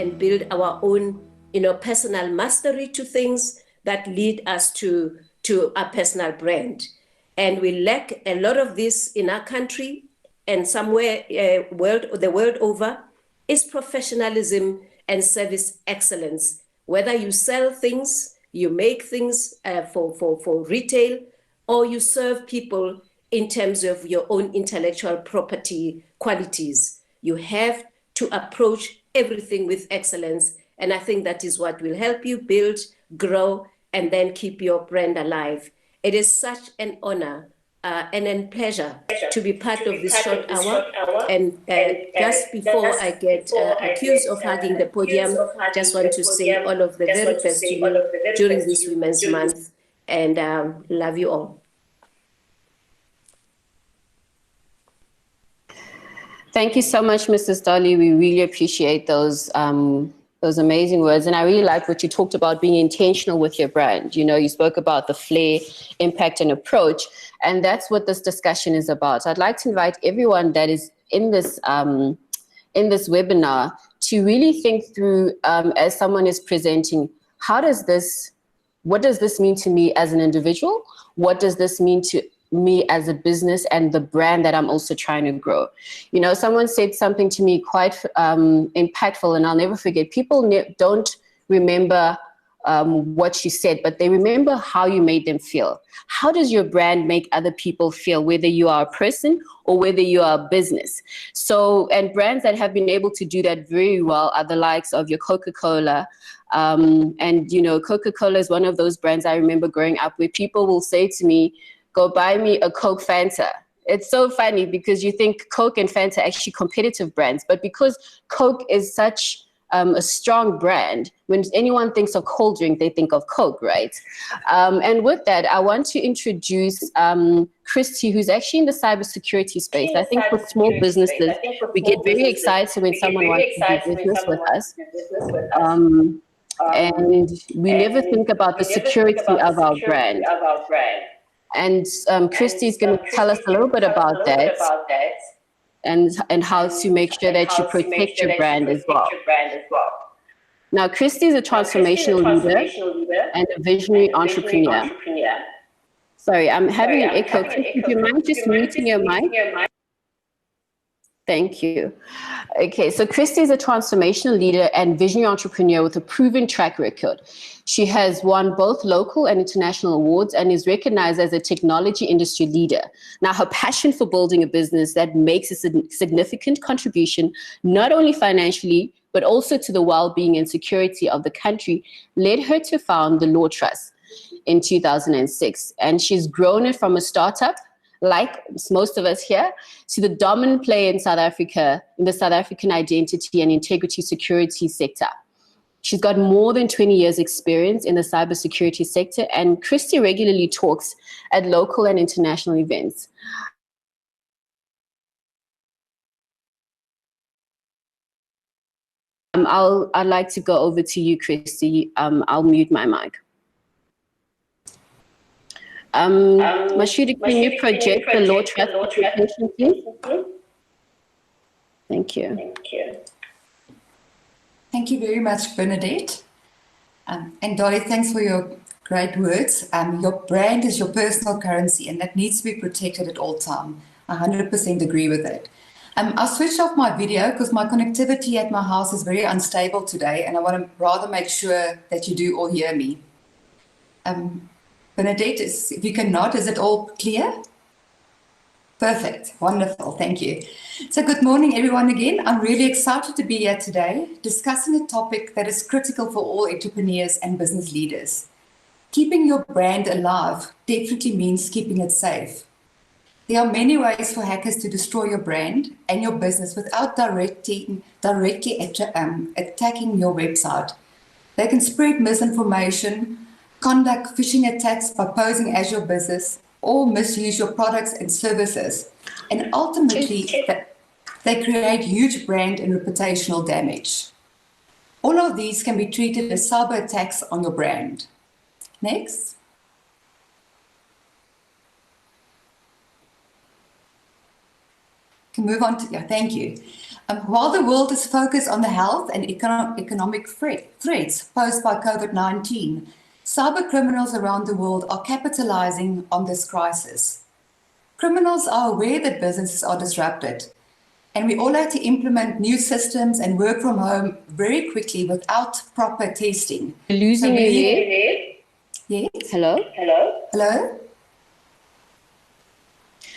and build our own, personal mastery to things that lead us to a personal brand. And we lack a lot of this in our country, and somewhere the world over, is professionalism and service excellence. Whether you sell things, you make things for retail, or you serve people in terms of your own intellectual property qualities, you have to approach everything with excellence. And I think that is what will help you build, grow, and then keep your brand alive. It is such an honor and a pleasure to be part of this short hour. And just before I get accused of hugging the podium, just want to say all of the very best to you during this Women's Month, and love you all. Thank you so much, Mrs. Dolly. We really appreciate those amazing words. And I really like what you talked about, being intentional with your brand. You spoke about the flair, impact, and approach. And that's what this discussion is about. So I'd like to invite everyone that is in this webinar to really think through, as someone is presenting, what does this mean to me as an individual? What does this mean to me as a business and the brand that I'm also trying to grow? Someone said something to me quite impactful, and I'll never forget. People don't remember what you said, but they remember how you made them feel. How does your brand make other people feel, whether you are a person or whether you are a business? So, and brands that have been able to do that very well are the likes of your Coca-Cola. And Coca-Cola is one of those brands I remember growing up where people will say to me, go buy me a Coke Fanta. It's so funny because you think Coke and Fanta are actually competitive brands, but because Coke is such a strong brand, when anyone thinks of cold drink, they think of Coke, right? And with that, I want to introduce Christi, who's actually in the cybersecurity space. I think for small businesses, we get very excited when someone wants to do business with us. And we never think about the security of our brand. And Christi is going to tell us a little bit about that and how to make sure that you protect your brand as well. Now, Christi is a transformational leader and a visionary entrepreneur. Sorry, I'm having an echo. Christi, do you mind just muting your mic? Thank you. Okay, so Christi is a transformational leader and visionary entrepreneur with a proven track record. She has won both local and international awards and is recognized as a technology industry leader. Now, her passion for building a business that makes a significant contribution, not only financially, but also to the well-being and security of the country, led her to found the LawTrust in 2006. And she's grown it from a startup, like most of us here, to the dominant player in South Africa, in the South African identity and integrity security sector. She's got more than 20 years experience in the cybersecurity sector, and Christi regularly talks at local and international events. I'd like to go over to you, Christi. I'll mute my mic. Mashuda, can you project the LawTrust presentation, please? Thank you. Thank you very much, Bernadette. And Dolly, thanks for your great words. Your brand is your personal currency, and that needs to be protected at all times. I 100% agree with that. I switched off my video because my connectivity at my house is very unstable today, and I want to rather make sure that you do all hear me. Bernadette, if you can nod, is it all clear? Perfect, wonderful, thank you. So good morning everyone again. I'm really excited to be here today discussing a topic that is critical for all entrepreneurs and business leaders. Keeping your brand alive definitely means keeping it safe. There are many ways for hackers to destroy your brand and your business without directly attacking your website. They can spread misinformation, conduct phishing attacks by posing as your business, or misuse your products and services. And ultimately, they create huge brand and reputational damage. All of these can be treated as cyber attacks on your brand. Next. Can move on to, yeah, thank you. While the world is focused on the health and economic threats posed by COVID-19, cyber criminals around the world are capitalizing on this crisis. Criminals are aware that businesses are disrupted, and we all have to implement new systems and work from home very quickly without proper testing. You're losing you there. Yes? Hello? Hello?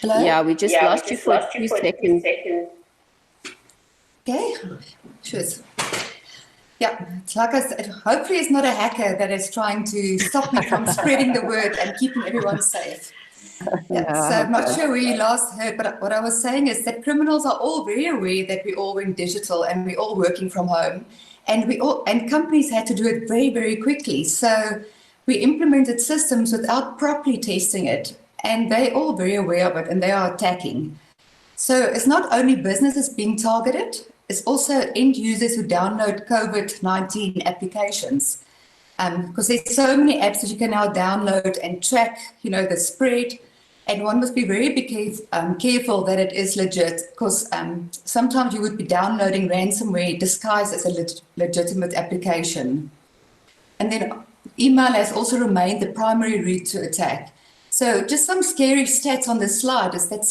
Hello? Yeah, we just lost you for a few seconds. Okay, sure. Yeah, it's like I said, hopefully it's not a hacker that is trying to stop me from spreading the word and keeping everyone safe. Yeah, so I'm not sure where you last heard, but what I was saying is that criminals are all very aware that we all went digital and we're all working from home, and companies had to do it very, very quickly. So we implemented systems without properly testing it, and they're all very aware of it, and they are attacking. So it's not only businesses being targeted, it's also end users who download COVID-19 applications. Because there's so many apps that you can now download and track, the spread. And one must be very careful that it is legit, because sometimes you would be downloading ransomware disguised as a legitimate application. And then email has also remained the primary route to attack. So just some scary stats on this slide is that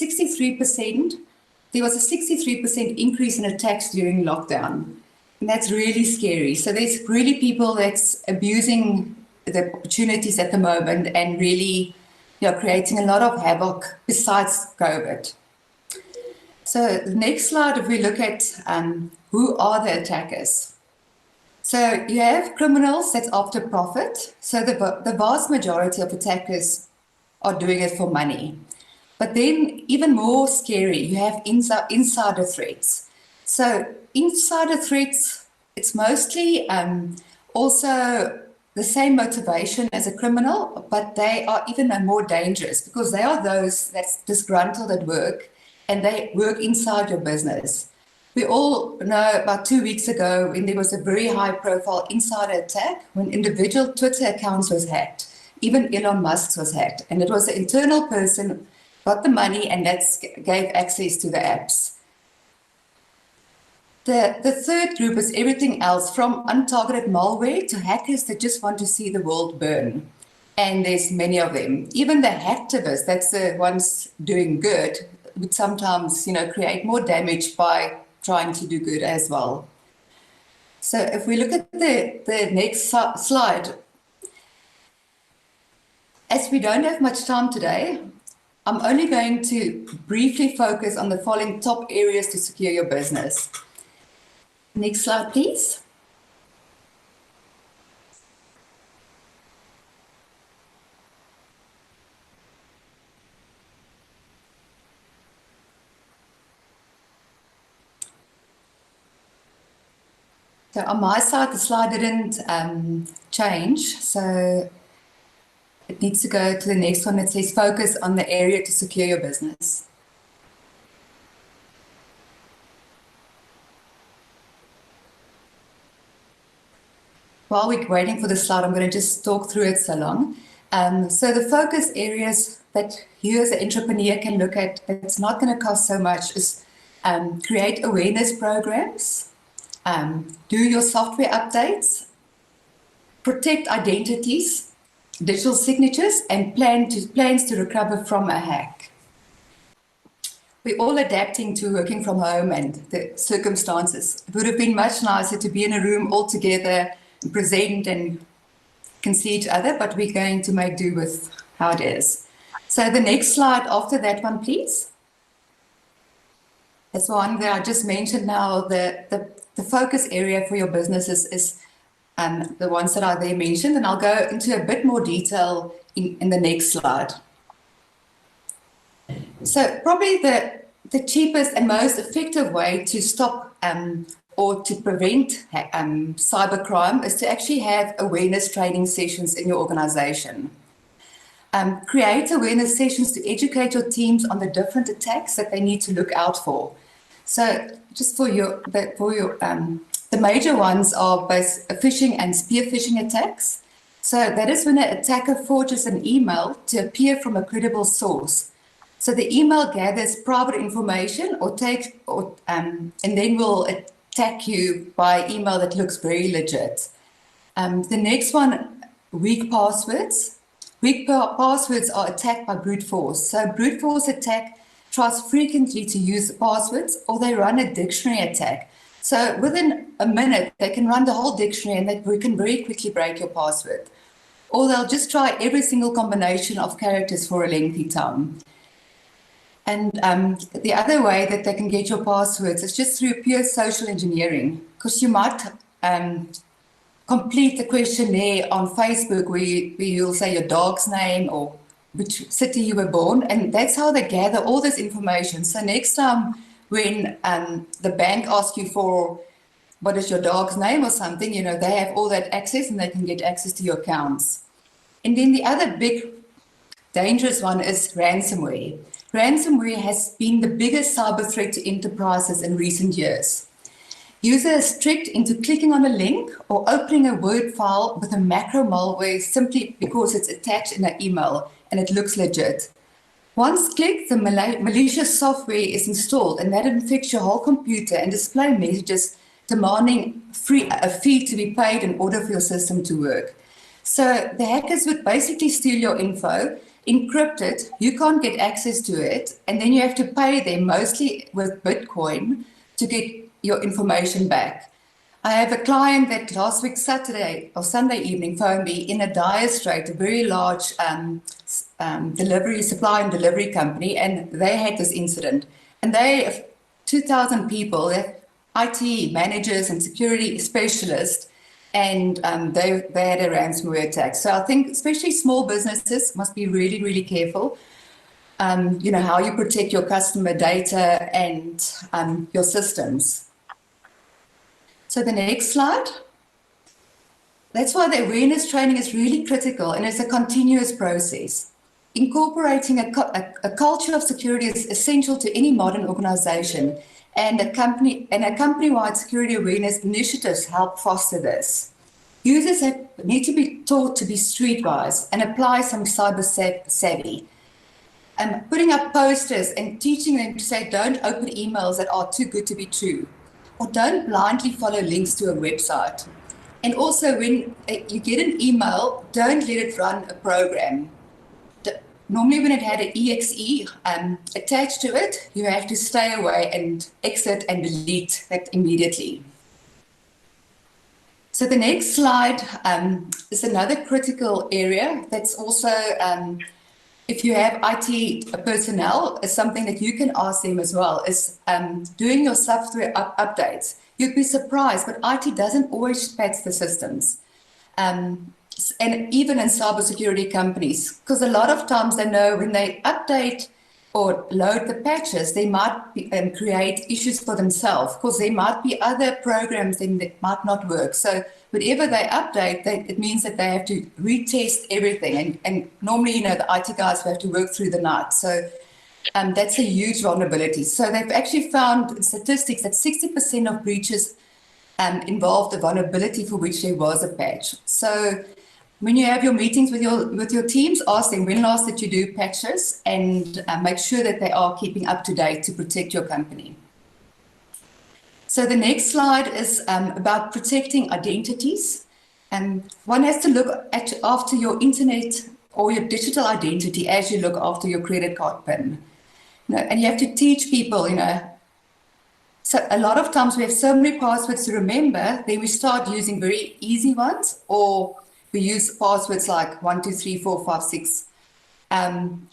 there was a 63% increase in attacks during lockdown. And that's really scary. So there's really people that's abusing the opportunities at the moment and really creating a lot of havoc besides COVID. So the next slide, if we look at who are the attackers. So you have criminals that's after profit. So the vast majority of attackers are doing it for money. But then even more scary, you have insider threats. So insider threats, it's mostly also the same motivation as a criminal, but they are even more dangerous because they are those that's disgruntled at work and they work inside your business. We all know about 2 weeks ago when there was a very high profile insider attack when individual Twitter accounts was hacked. Even Elon Musk's was hacked, and it was an internal person got the money and that gave access to the apps. The third group is everything else, from untargeted malware to hackers that just want to see the world burn. And there's many of them. Even the hacktivists, that's the ones doing good, would sometimes, create more damage by trying to do good as well. So if we look at the next slide, as we don't have much time today, I'm only going to briefly focus on the following top areas to secure your business. Next slide, please. So on my side, the slide didn't change, so it needs to go to the next one that says focus on the area to secure your business. While we're waiting for the slide, I'm going to just talk through it so long. So the focus areas that you as an entrepreneur can look at that's not going to cost so much is create awareness programs, do your software updates, protect identities, digital signatures, and plans to recover from a hack. We're all adapting to working from home and the circumstances. It would have been much nicer to be in a room all together and present and can see each other, but we're going to make do with how it is. So the next slide after that one, please. That's one that I just mentioned now. The focus area for your business is the ones that are there mentioned, and I'll go into a bit more detail in the next slide. So probably the cheapest and most effective way to stop or to prevent cybercrime is to actually have awareness training sessions in your organization. Create awareness sessions to educate your teams on the different attacks that they need to look out for. So just the major ones are both phishing and spear phishing attacks. So that is when an attacker forges an email to appear from a credible source. So the email gathers private information and then will attack you by email that looks very legit. The next one, weak passwords. Weak passwords are attacked by brute force. So brute force attack tries frequently to use the passwords, or they run a dictionary attack. So within a minute, they can run the whole dictionary and we can very quickly break your password. Or they'll just try every single combination of characters for a lengthy time. And the other way that they can get your passwords is just through pure social engineering, because you might complete the questionnaire on Facebook where you'll say your dog's name or which city you were born, and that's how they gather all this information. So next time when the bank asks you for what is your dog's name or something, they have all that access and they can get access to your accounts. And then the other big dangerous one is ransomware. Ransomware has been the biggest cyber threat to enterprises in recent years. Users are tricked into clicking on a link or opening a Word file with a macro malware simply because it's attached in an email and it looks legit. Once clicked, the malicious software is installed and that infects your whole computer and display messages demanding a fee to be paid in order for your system to work. So the hackers would basically steal your info, encrypt it, you can't get access to it, and then you have to pay them mostly with Bitcoin to get your information back. I have a client that last week Saturday or Sunday evening phoned me in a dire strait, a very large supply and delivery company, and they had this incident. And they have 2,000 people, IT managers and security specialists, and they had a ransomware attack. So I think especially small businesses must be really, really careful. How you protect your customer data and your systems. So the next slide. That's why the awareness training is really critical, and it's a continuous process. Incorporating a culture of security is essential to any modern organization, and a company-wide security awareness initiatives help foster this. Users need to be taught to be streetwise and apply some cyber savvy. Putting up posters and teaching them to say, don't open emails that are too good to be true, or don't blindly follow links to a website. And also when you get an email, don't let it run a program. Normally when it had an exe attached to it, you have to stay away and exit and delete that immediately. So the next slide is another critical area that's also, if you have IT personnel, is something that you can ask them as well, is doing your software updates. You'd be surprised, but IT doesn't always patch the systems. And even in cybersecurity companies, because a lot of times they know when they update or load the patches, they might create issues for themselves, because there might be other programs that might not work. So whenever they update, it means that they have to retest everything. And normally, the IT guys have to work through the night. So that's a huge vulnerability. So they've actually found statistics that 60% of breaches involved a vulnerability for which there was a patch. So when you have your meetings with your teams, ask them when last did you do patches, and make sure that they are keeping up to date to protect your company. So the next slide is about protecting identities. One has to look after your internet or your digital identity as you look after your credit card PIN. And you have to teach people, So a lot of times we have so many passwords to remember, then we start using very easy ones, or we use passwords like 1, 2, 3, 4, 5, 6. And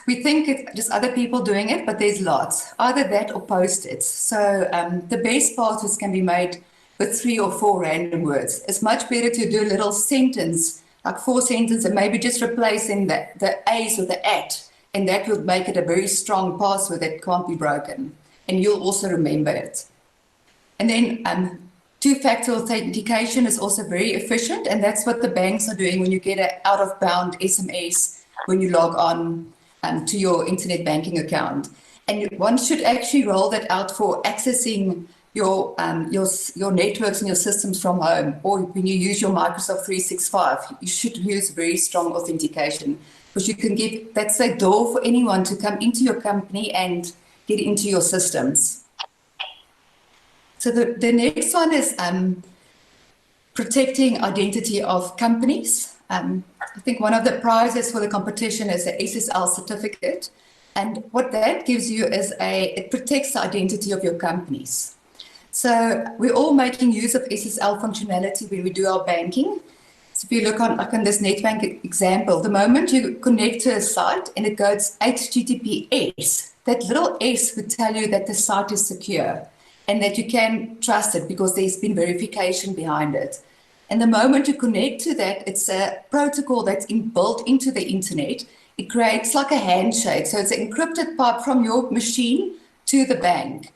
we think it's just other people doing it, but there's lots, either that or post-its. So the best passwords can be made with 3 or 4 random words. It's much better to do a little sentence, like 4 sentences, and maybe just replacing the A's with the at, and that will make it a very strong password that can't be broken. And you'll also remember it. And then two-factor authentication is also very efficient, and that's what the banks are doing when you get an out-of-bound SMS when you log on to your internet banking account. And one should actually roll that out for accessing your networks and your systems from home, or when you use your Microsoft 365, you should use very strong authentication, because you can that's a door for anyone to come into your company and get into your systems. So the next one is protecting identity of companies. I think one of the prizes for the competition is the SSL certificate. And what that gives you is it protects the identity of your companies. So we're all making use of SSL functionality when we do our banking. So if you look on, like on this NetBank example, the moment you connect to a site and it goes HTTPS, that little S would tell you that the site is secure and that you can trust it because there's been verification behind it. And the moment you connect to that, it's a protocol that's built into the internet. It creates like a handshake. So it's an encrypted pipe from your machine to the bank.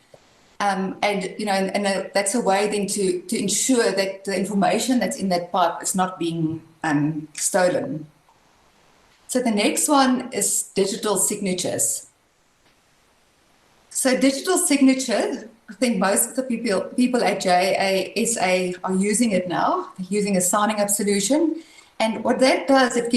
That's a way then to ensure that the information that's in that pipe is not being stolen. So the next one is digital signatures. So digital signature, I think most of the people at JASA are using it now. They're using a signing up solution. And what that does, it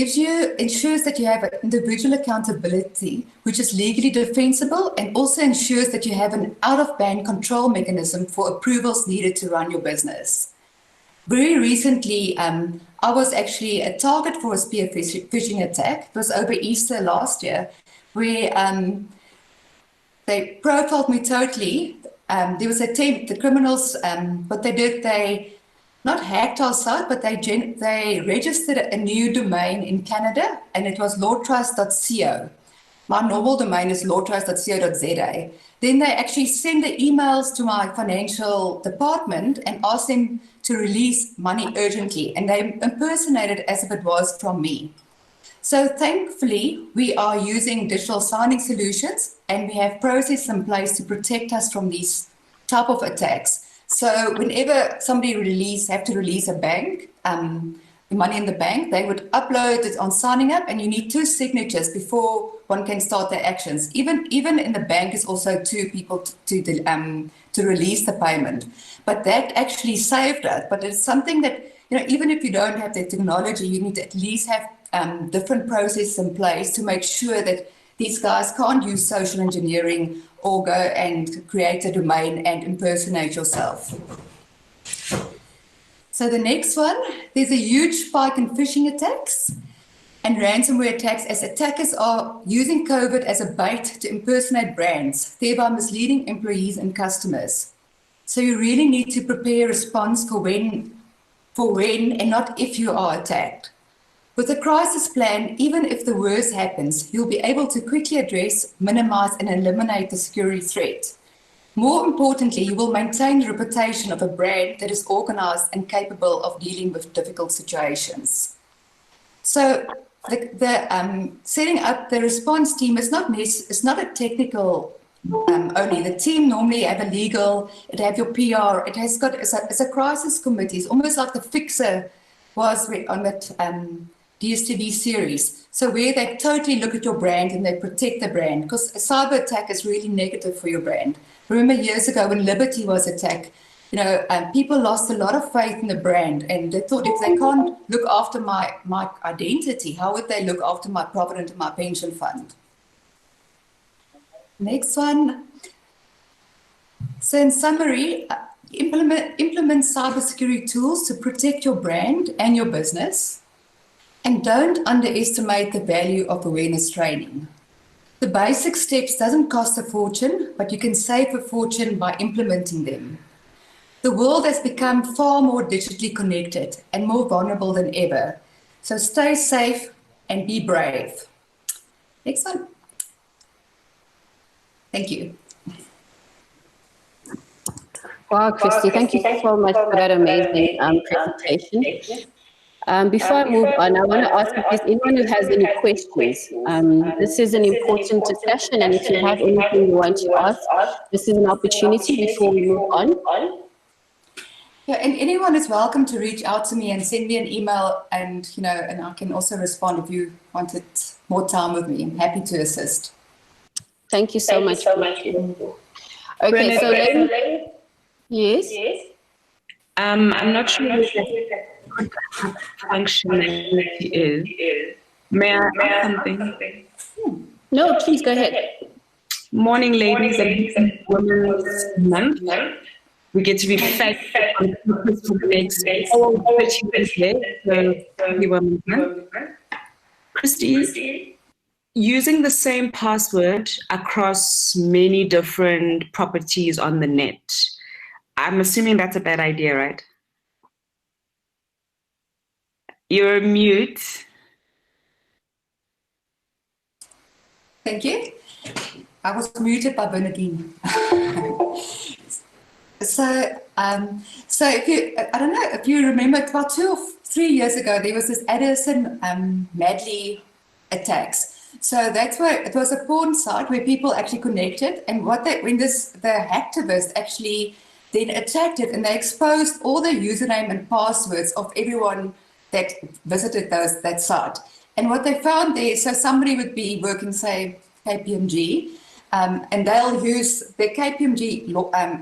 ensures that you have an individual accountability, which is legally defensible, and also ensures that you have an out-of-band control mechanism for approvals needed to run your business. Very recently, I was actually a target for a spear phishing attack. It was over Easter last year, where they profiled me totally. There was the criminals, what they did, they not hacked our site, but they registered a new domain in Canada, and it was LawTrust.co. My normal domain is lawtrust.co.za. Then they actually send the emails to my financial department and ask them to release money urgently, and they impersonated as if it was from me. So thankfully, we are using digital signing solutions, and we have processes in place to protect us from these type of attacks. So whenever somebody have to release a bank, the money in the bank, they would upload it on signing up, and you need 2 signatures before one can start the actions. Even in the bank is also 2 people to release the payment. But that actually saved us. But it's something that, even if you don't have the technology, you need to at least have different processes in place to make sure that these guys can't use social engineering or go and create a domain and impersonate yourself. So the next one, there's a huge spike in phishing attacks and ransomware attacks as attackers are using COVID as a bait to impersonate brands, thereby misleading employees and customers. So you really need to prepare a response for when and not if you are attacked. With a crisis plan, even if the worst happens, you'll be able to quickly address, minimize, and eliminate the security threat. More importantly, you will maintain the reputation of a brand that is organized and capable of dealing with difficult situations. So the setting up the response team is not a technical only. The team normally have a legal, it have your PR, it's a crisis committee. It's almost like the fixer was on that DSTV series. So where they totally look at your brand and they protect the brand, because a cyber attack is really negative for your brand. Remember years ago when Liberty was attacked, people lost a lot of faith in the brand, and they thought, if they can't look after my identity, how would they look after my provident and my pension fund? Next one. So in summary, implement cybersecurity tools to protect your brand and your business. And don't underestimate the value of awareness training. The basic steps doesn't cost a fortune, but you can save a fortune by implementing them. The world has become far more digitally connected and more vulnerable than ever. So stay safe and be brave. Next one. Thank you. Wow, Christi, thank you so much for that amazing presentation. Before I move on, I want to ask if there's anyone who has any questions. This is an important discussion, and if you have anything you want to ask, this is an opportunity before we move on. Yeah, and anyone is welcome to reach out to me and send me an email, and and I can also respond if you wanted more time with me. I'm happy to assist. Thank you so much. Okay, so yes. I'm not sure what the functionality is. May I add something? No, please go ahead. Morning, ladies and Women's Month. We get to be fed on purpose for the next 30 days. So, Happy Women's Month. Christi, using the same password across many different properties on the net, I'm assuming that's a bad idea, right? You're mute. Thank you. I was muted by Bernadine. So if you, I don't know if you remember, about 2 or 3 years ago, there was this Addison Madley attacks. So that's where it was a porn site where people actually connected, and the hacktivist actually then attacked it, and they exposed all the username and passwords of everyone that visited that site. And what they found there, so somebody would be working, say, KPMG, and they'll use their KPMG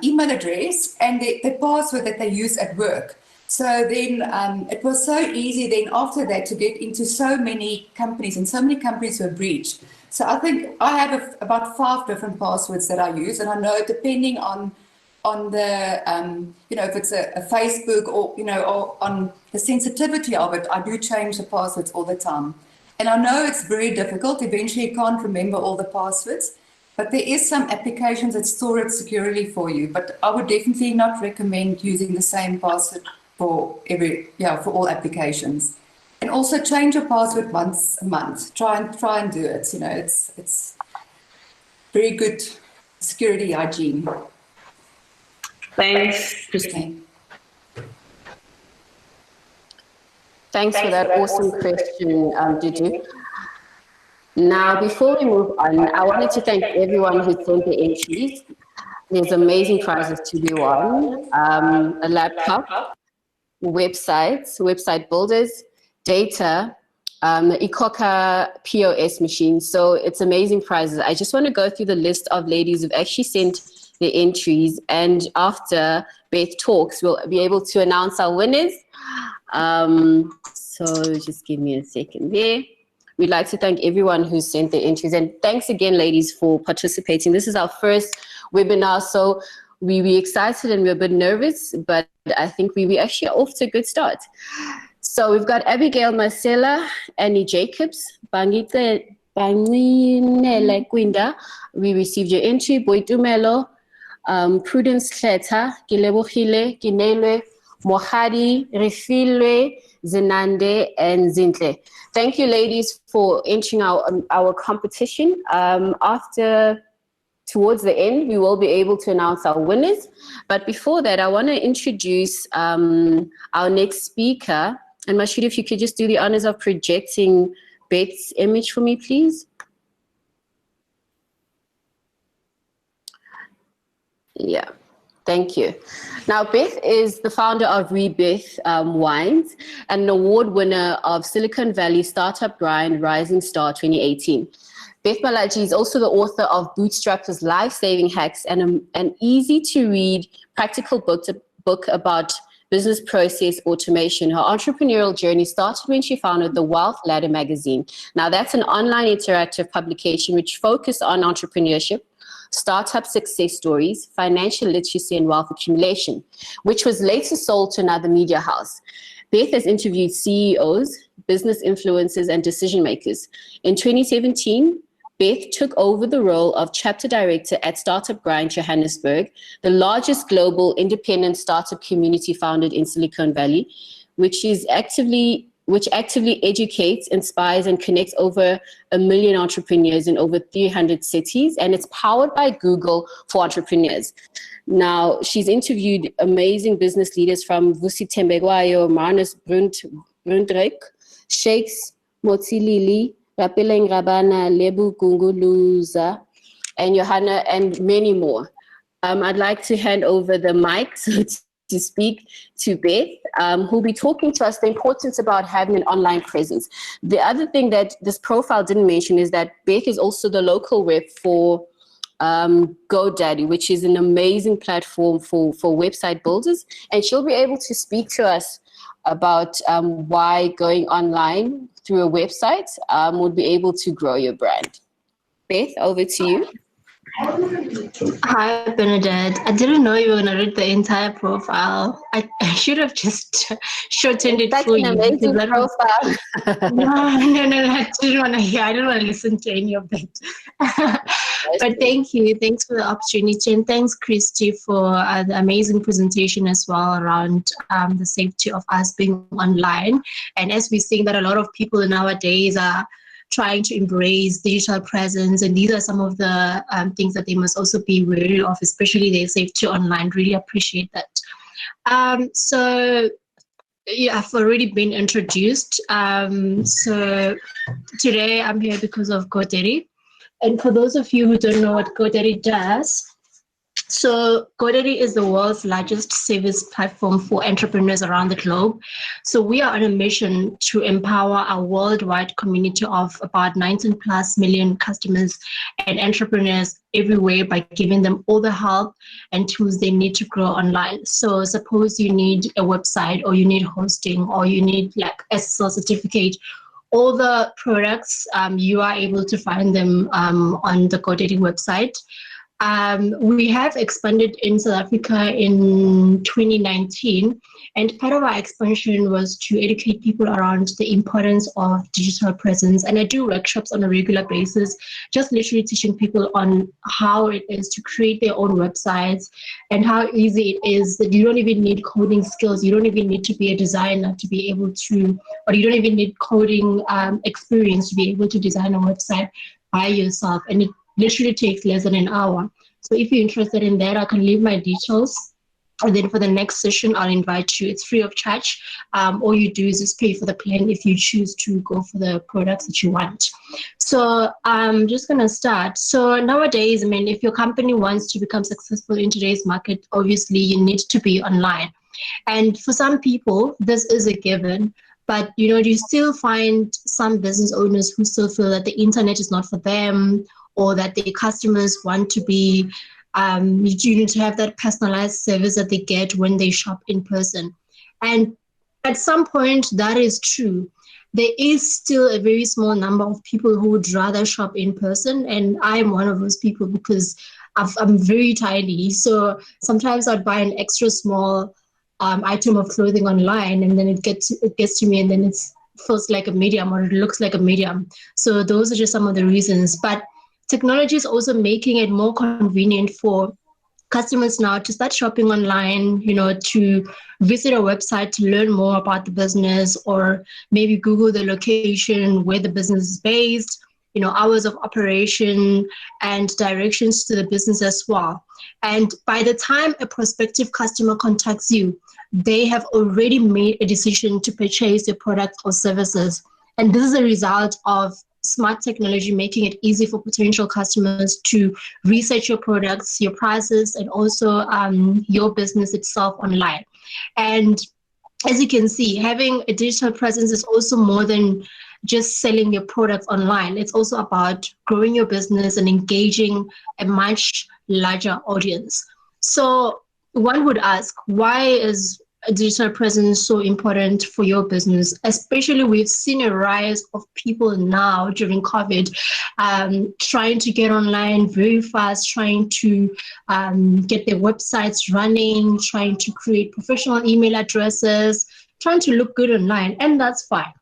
email address and the password that they use at work. So then it was so easy then after that to get into so many companies, and so many companies were breached. So I think I have about 5 different passwords that I use, and I know depending on the, if it's a Facebook or, or on the sensitivity of it, I do change the passwords all the time. And I know it's very difficult. Eventually you can't remember all the passwords, but there is some applications that store it securely for you. But I would definitely not recommend using the same password for all applications. And also change your password once a month. Try and do it. It's very good security hygiene. Thanks, Christi. Thanks for that awesome question, Dudu. Now, before we move on, I wanted to thank everyone who sent the entries. There's amazing prizes to be won. A laptop, website builders, data, the Ikoka POS machine. So it's amazing prizes. I just want to go through the list of ladies who've actually sent the entries, and after Beth talks, we'll be able to announce our winners. So just give me a second there. We'd like to thank everyone who sent their entries, and thanks again, ladies, for participating. This is our first webinar, so we're excited and we're a bit nervous, but I think we actually are off to a good start. So we've got Abigail Marcella, Annie Jacobs, Bangite Banginele Kwinda. We received your entry. Boitumelo, Prudence Kleta, Gilebohile, Ginelwe, Mohadi, Refilwe, Zenande, and Zintle. Thank you, ladies, for entering our competition. Towards the end, we will be able to announce our winners. But before that, I want to introduce our next speaker. And Mashud, if you could just do the honors of projecting Beth's image for me, please. Yeah. Thank you. Now, Beth is the founder of Rebeth Wines and an award winner of Silicon Valley Startup Grind Rising Star 2018. Beth Malatji is also the author of Bootstrappers Life-Saving Hacks and an easy-to-read practical book about business process automation. Her entrepreneurial journey started when she founded the Wealth Ladder magazine. Now, that's an online interactive publication which focuses on entrepreneurship, startup success stories, financial literacy, and wealth accumulation, which was later sold to another media house. Beth has interviewed CEOs, business influencers, and decision makers. In 2017, Beth took over the role of chapter director at Startup Grind Johannesburg, the largest global independent startup community founded in Silicon Valley, which actively educates, inspires, and connects over 1 million entrepreneurs in over 300 cities, and it's powered by Google for entrepreneurs. Now, she's interviewed amazing business leaders from Vusi Tembegwayo, Marnus Brundrek, Shakes Motsilili, Rapeleng Rabana, Lebu Gunguluza, and Johanna, and many more. I'd like to hand over the mic to speak to Beth, who'll be talking to us the importance about having an online presence. The other thing that this profile didn't mention is that Beth is also the local rep for GoDaddy, which is an amazing platform for website builders, and she'll be able to speak to us about why going online through a website would be able to grow your brand. Beth, over to you. Hi, Bernadette. I didn't know you were going to read the entire profile. I should have just shortened it for you. That's an amazing profile. No, I didn't want to hear. I didn't want to listen to any of it. But thank you. Thanks for the opportunity. And thanks, Christi, for the amazing presentation as well around the safety of us being online. And as we're seeing that a lot of people nowadays are trying to embrace digital presence, and these are some of the things that they must also be wary of, especially their safety online. Really appreciate that. So yeah, I've already been introduced. So today I'm here because of GoDaddy. And for those of you who don't know what GoDaddy does, so GoDaddy is the world's largest service platform for entrepreneurs around the globe. So we are on a mission to empower our worldwide community of about 19 plus million customers and entrepreneurs everywhere by giving them all the help and tools they need to grow online. So suppose you need a website, or you need hosting, or you need like SSL certificate, all the products, you are able to find them on the GoDaddy website. We have expanded in South Africa in 2019, and part of our expansion was to educate people around the importance of digital presence. And I do workshops on a regular basis, just literally teaching people on how it is to create their own websites and how easy it is that you don't even need coding skills. You don't even need to be a designer to be able to, or you don't even need coding experience to be able to design a website by yourself. And it literally takes less than an hour. So if you're interested in that, I can leave my details. And then for the next session, I'll invite you. It's free of charge. All you do is just pay for the plan if you choose to go for the products that you want. So I'm just going to start. So nowadays, I mean, if your company wants to become successful in today's market, obviously you need to be online. And for some people, this is a given. But, you know, you still find some business owners who still feel that the internet is not for them, or that their customers want to be, you need to have that personalized service that they get when they shop in person. And at some point, that is true. There is still a very small number of people who would rather shop in person. And I'm one of those people because I'm very tiny. So sometimes I'd buy an extra small item of clothing online, and then it gets to me, and then it feels like a medium, or it looks like a medium. So those are just some of the reasons. But technology is also making it more convenient for customers now to start shopping online, you know, to visit a website to learn more about the business, or maybe Google the location where the business is based, you know, hours of operation and directions to the business as well. And by the time a prospective customer contacts you, they have already made a decision to purchase your products or services. And this is a result of smart technology making it easy for potential customers to research your products, your prices, and also your business itself online. And as you can see, having a digital presence is also more than just selling your products online. It's also about growing your business and engaging a much larger audience. So one would ask, why is a digital presence so important for your business? Especially, we've seen a rise of people now during COVID trying to get online very fast, trying to get their websites running, trying to create professional email addresses, trying to look good online, and that's fine.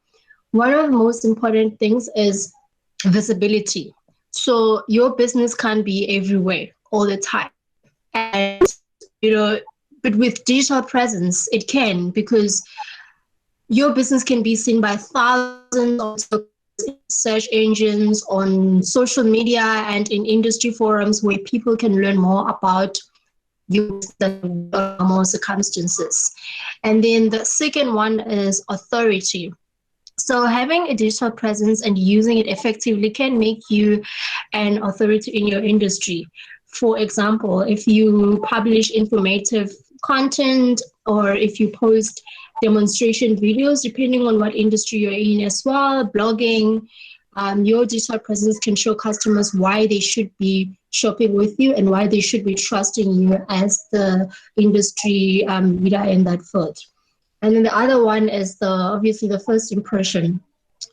One of the most important things is visibility. So your business can't be everywhere all the time. And, you know, but with digital presence, it can, because your business can be seen by thousands of search engines, on social media, and in industry forums where people can learn more about your normal circumstances. And then the second one is authority. So having a digital presence and using it effectively can make you an authority in your industry. For example, if you publish informative content, or if you post demonstration videos, depending on what industry you're in as well, blogging, your digital presence can show customers why they should be shopping with you and why they should be trusting you as the industry leader in that field. And then the other one is obviously the first impression.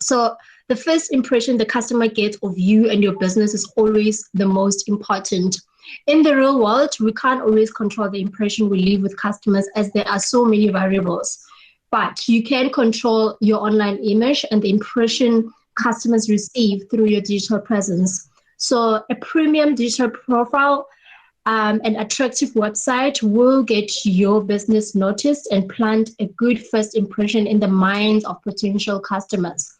So the first impression the customer gets of you and your business is always the most important. In the real world, we can't always control the impression we leave with customers as there are so many variables. But you can control your online image and the impression customers receive through your digital presence. So a premium digital profile, an attractive website will get your business noticed and plant a good first impression in the minds of potential customers.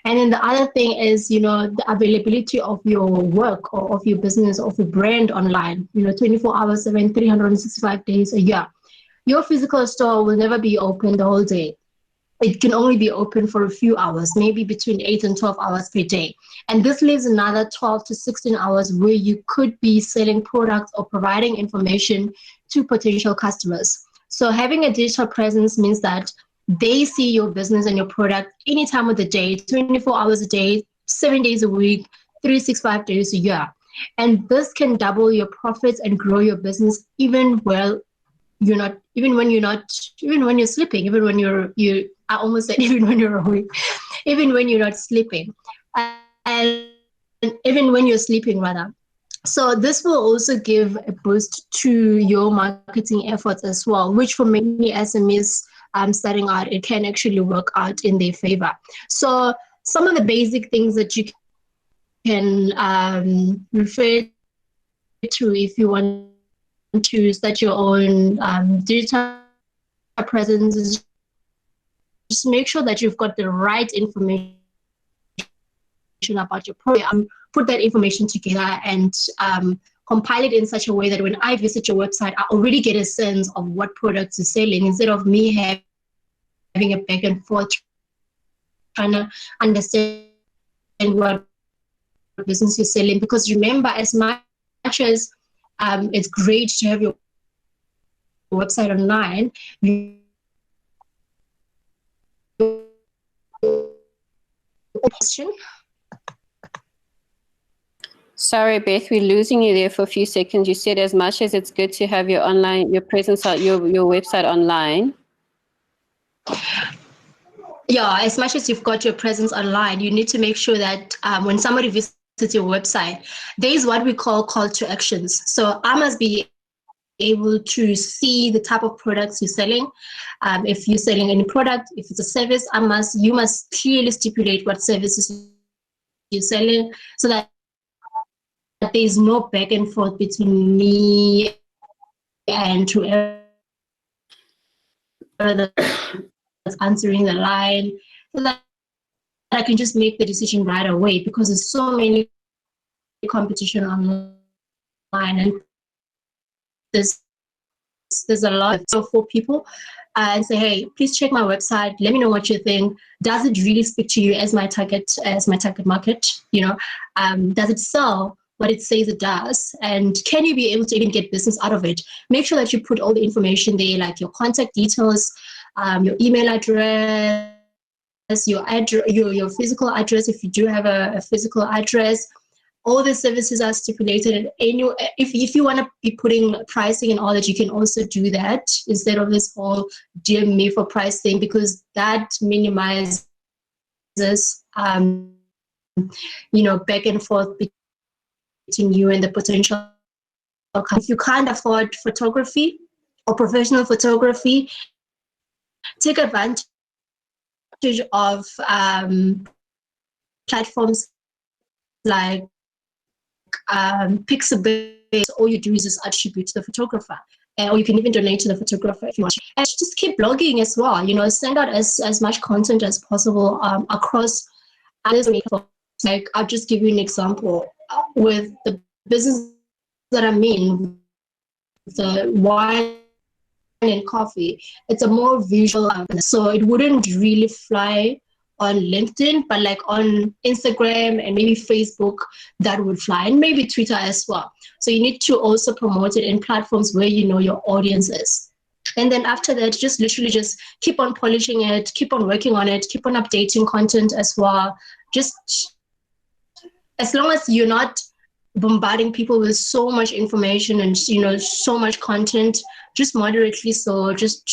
And then the other thing is, the availability of your work or of your business, of your brand online, 24 hours, 365 days a year. Your physical store will never be open the whole day. It can only be open for a few hours, maybe between 8 and 12 hours per day. And this leaves another 12 to 16 hours where you could be selling products or providing information to potential customers. So having a digital presence means that they see your business and your product any time of the day, 24 hours a day, 7 days a week, 365 days a year. And this can double your profits and grow your business even when you're sleeping, even when I almost said even when you're awake, even when you're not sleeping, and even when you're sleeping rather. So this will also give a boost to your marketing efforts as well, which for many SMEs starting out, it can actually work out in their favor. So some of the basic things that you can refer to if you want to start your own digital presence is just make sure that you've got the right information about your product. Put that information together and compile it in such a way that when I visit your website, I already get a sense of what products you're selling instead of me having a back and forth trying to understand what business you're selling. Because remember, as much as it's great to have your website online, question. Sorry, Beth, we're losing you there for a few seconds. You said as much as it's good to have your presence, your website online. Yeah, as much as you've got your presence online, you need to make sure that when somebody visits your website, there is what we call to actions. So I must be able to see the type of products you're selling. If you're selling any product, if it's a service, you must clearly stipulate what services you're selling so that there's no back and forth between me and whoever that's answering the line, so that I can just make the decision right away, because there's so many competition online and there's a lot for people and say, hey, please check my website, let me know what you think. Does it really speak to you as my target market? Does it sell what it says it does? And can you be able to even get business out of it? Make sure that you put all the information there, like your contact details, your email address, your physical address, if you do have a physical address. All the services are stipulated. If you want to be putting pricing and all that, you can also do that instead of this whole dear me for pricing, because that minimizes back and forth between you and the potential. If you can't afford photography or professional photography, take advantage of platforms like Pixabay. All you do is just attribute to the photographer, or you can even donate to the photographer if you want. And just keep blogging as well. Send out as much content as possible across others. Like, I'll just give you an example with the business that I'm in, the wine and coffee. It's a more visual, so it wouldn't really fly on LinkedIn, but like on Instagram and maybe Facebook, that would fly, and maybe Twitter as well. So you need to also promote it in platforms where your audience is. And then after that, just literally just keep on polishing it, keep on working on it, keep on updating content as well. Just as long as you're not bombarding people with so much information and so much content, just moderately. So just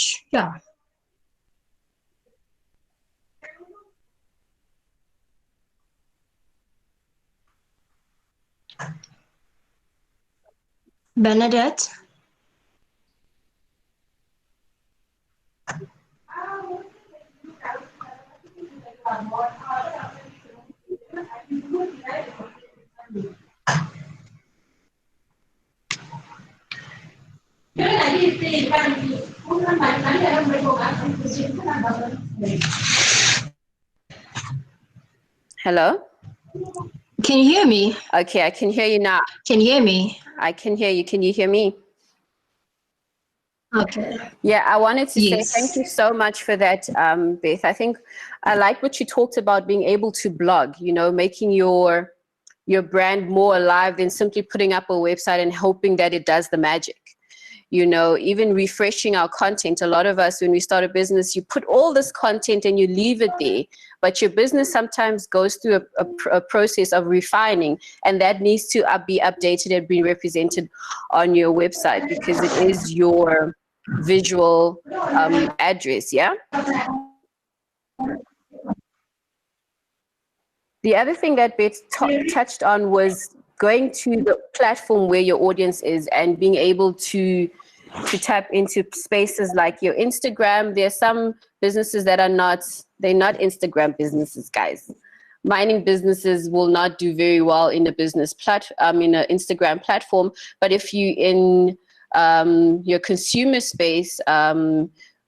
Bernadette? Hello? Can you hear me? Okay, I can hear you now. Can you hear me? I can hear you. Can you hear me? Okay. Yeah, I wanted to say Yes. thank you so much for that, Beth. I think I like what you talked about, being able to blog, you know, making your brand more alive than simply putting up a website and hoping that it does the magic. You know, even refreshing our content. A lot of us, when we start a business, you put all this content and you leave it there, but your business sometimes goes through a process of refining, and that needs to be updated and be represented on your website, because it is your visual address. Yeah. The other thing that Beth touched on was going to the platform where your audience is and being able to tap into spaces like your Instagram. There are some businesses that they're not Instagram businesses, guys. Mining businesses will not do very well in a business in an Instagram platform. But if you in your consumer space,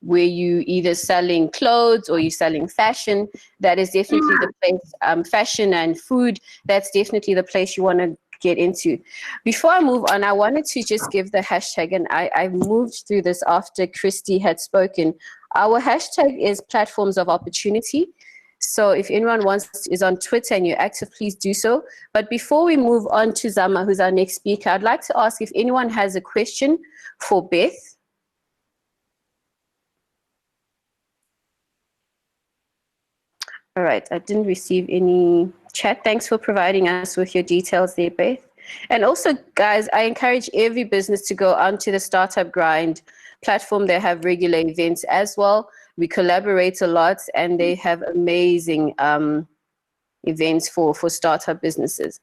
where you either selling clothes or you're selling fashion, that is definitely the place, fashion and food, that's definitely the place you want to get into. Before I move on, I wanted to just give the hashtag, and I moved through this after Christi had spoken. Our hashtag is platforms of opportunity. So if anyone is on Twitter and you're active, please do so. But before we move on to Zama, who's our next speaker, I'd like to ask if anyone has a question for Beth. All right, I didn't receive any chat. Thanks for providing us with your details there, Beth. And also, guys, I encourage every business to go onto the Startup Grind platform. They have regular events as well. We collaborate a lot, and they have amazing events for startup businesses.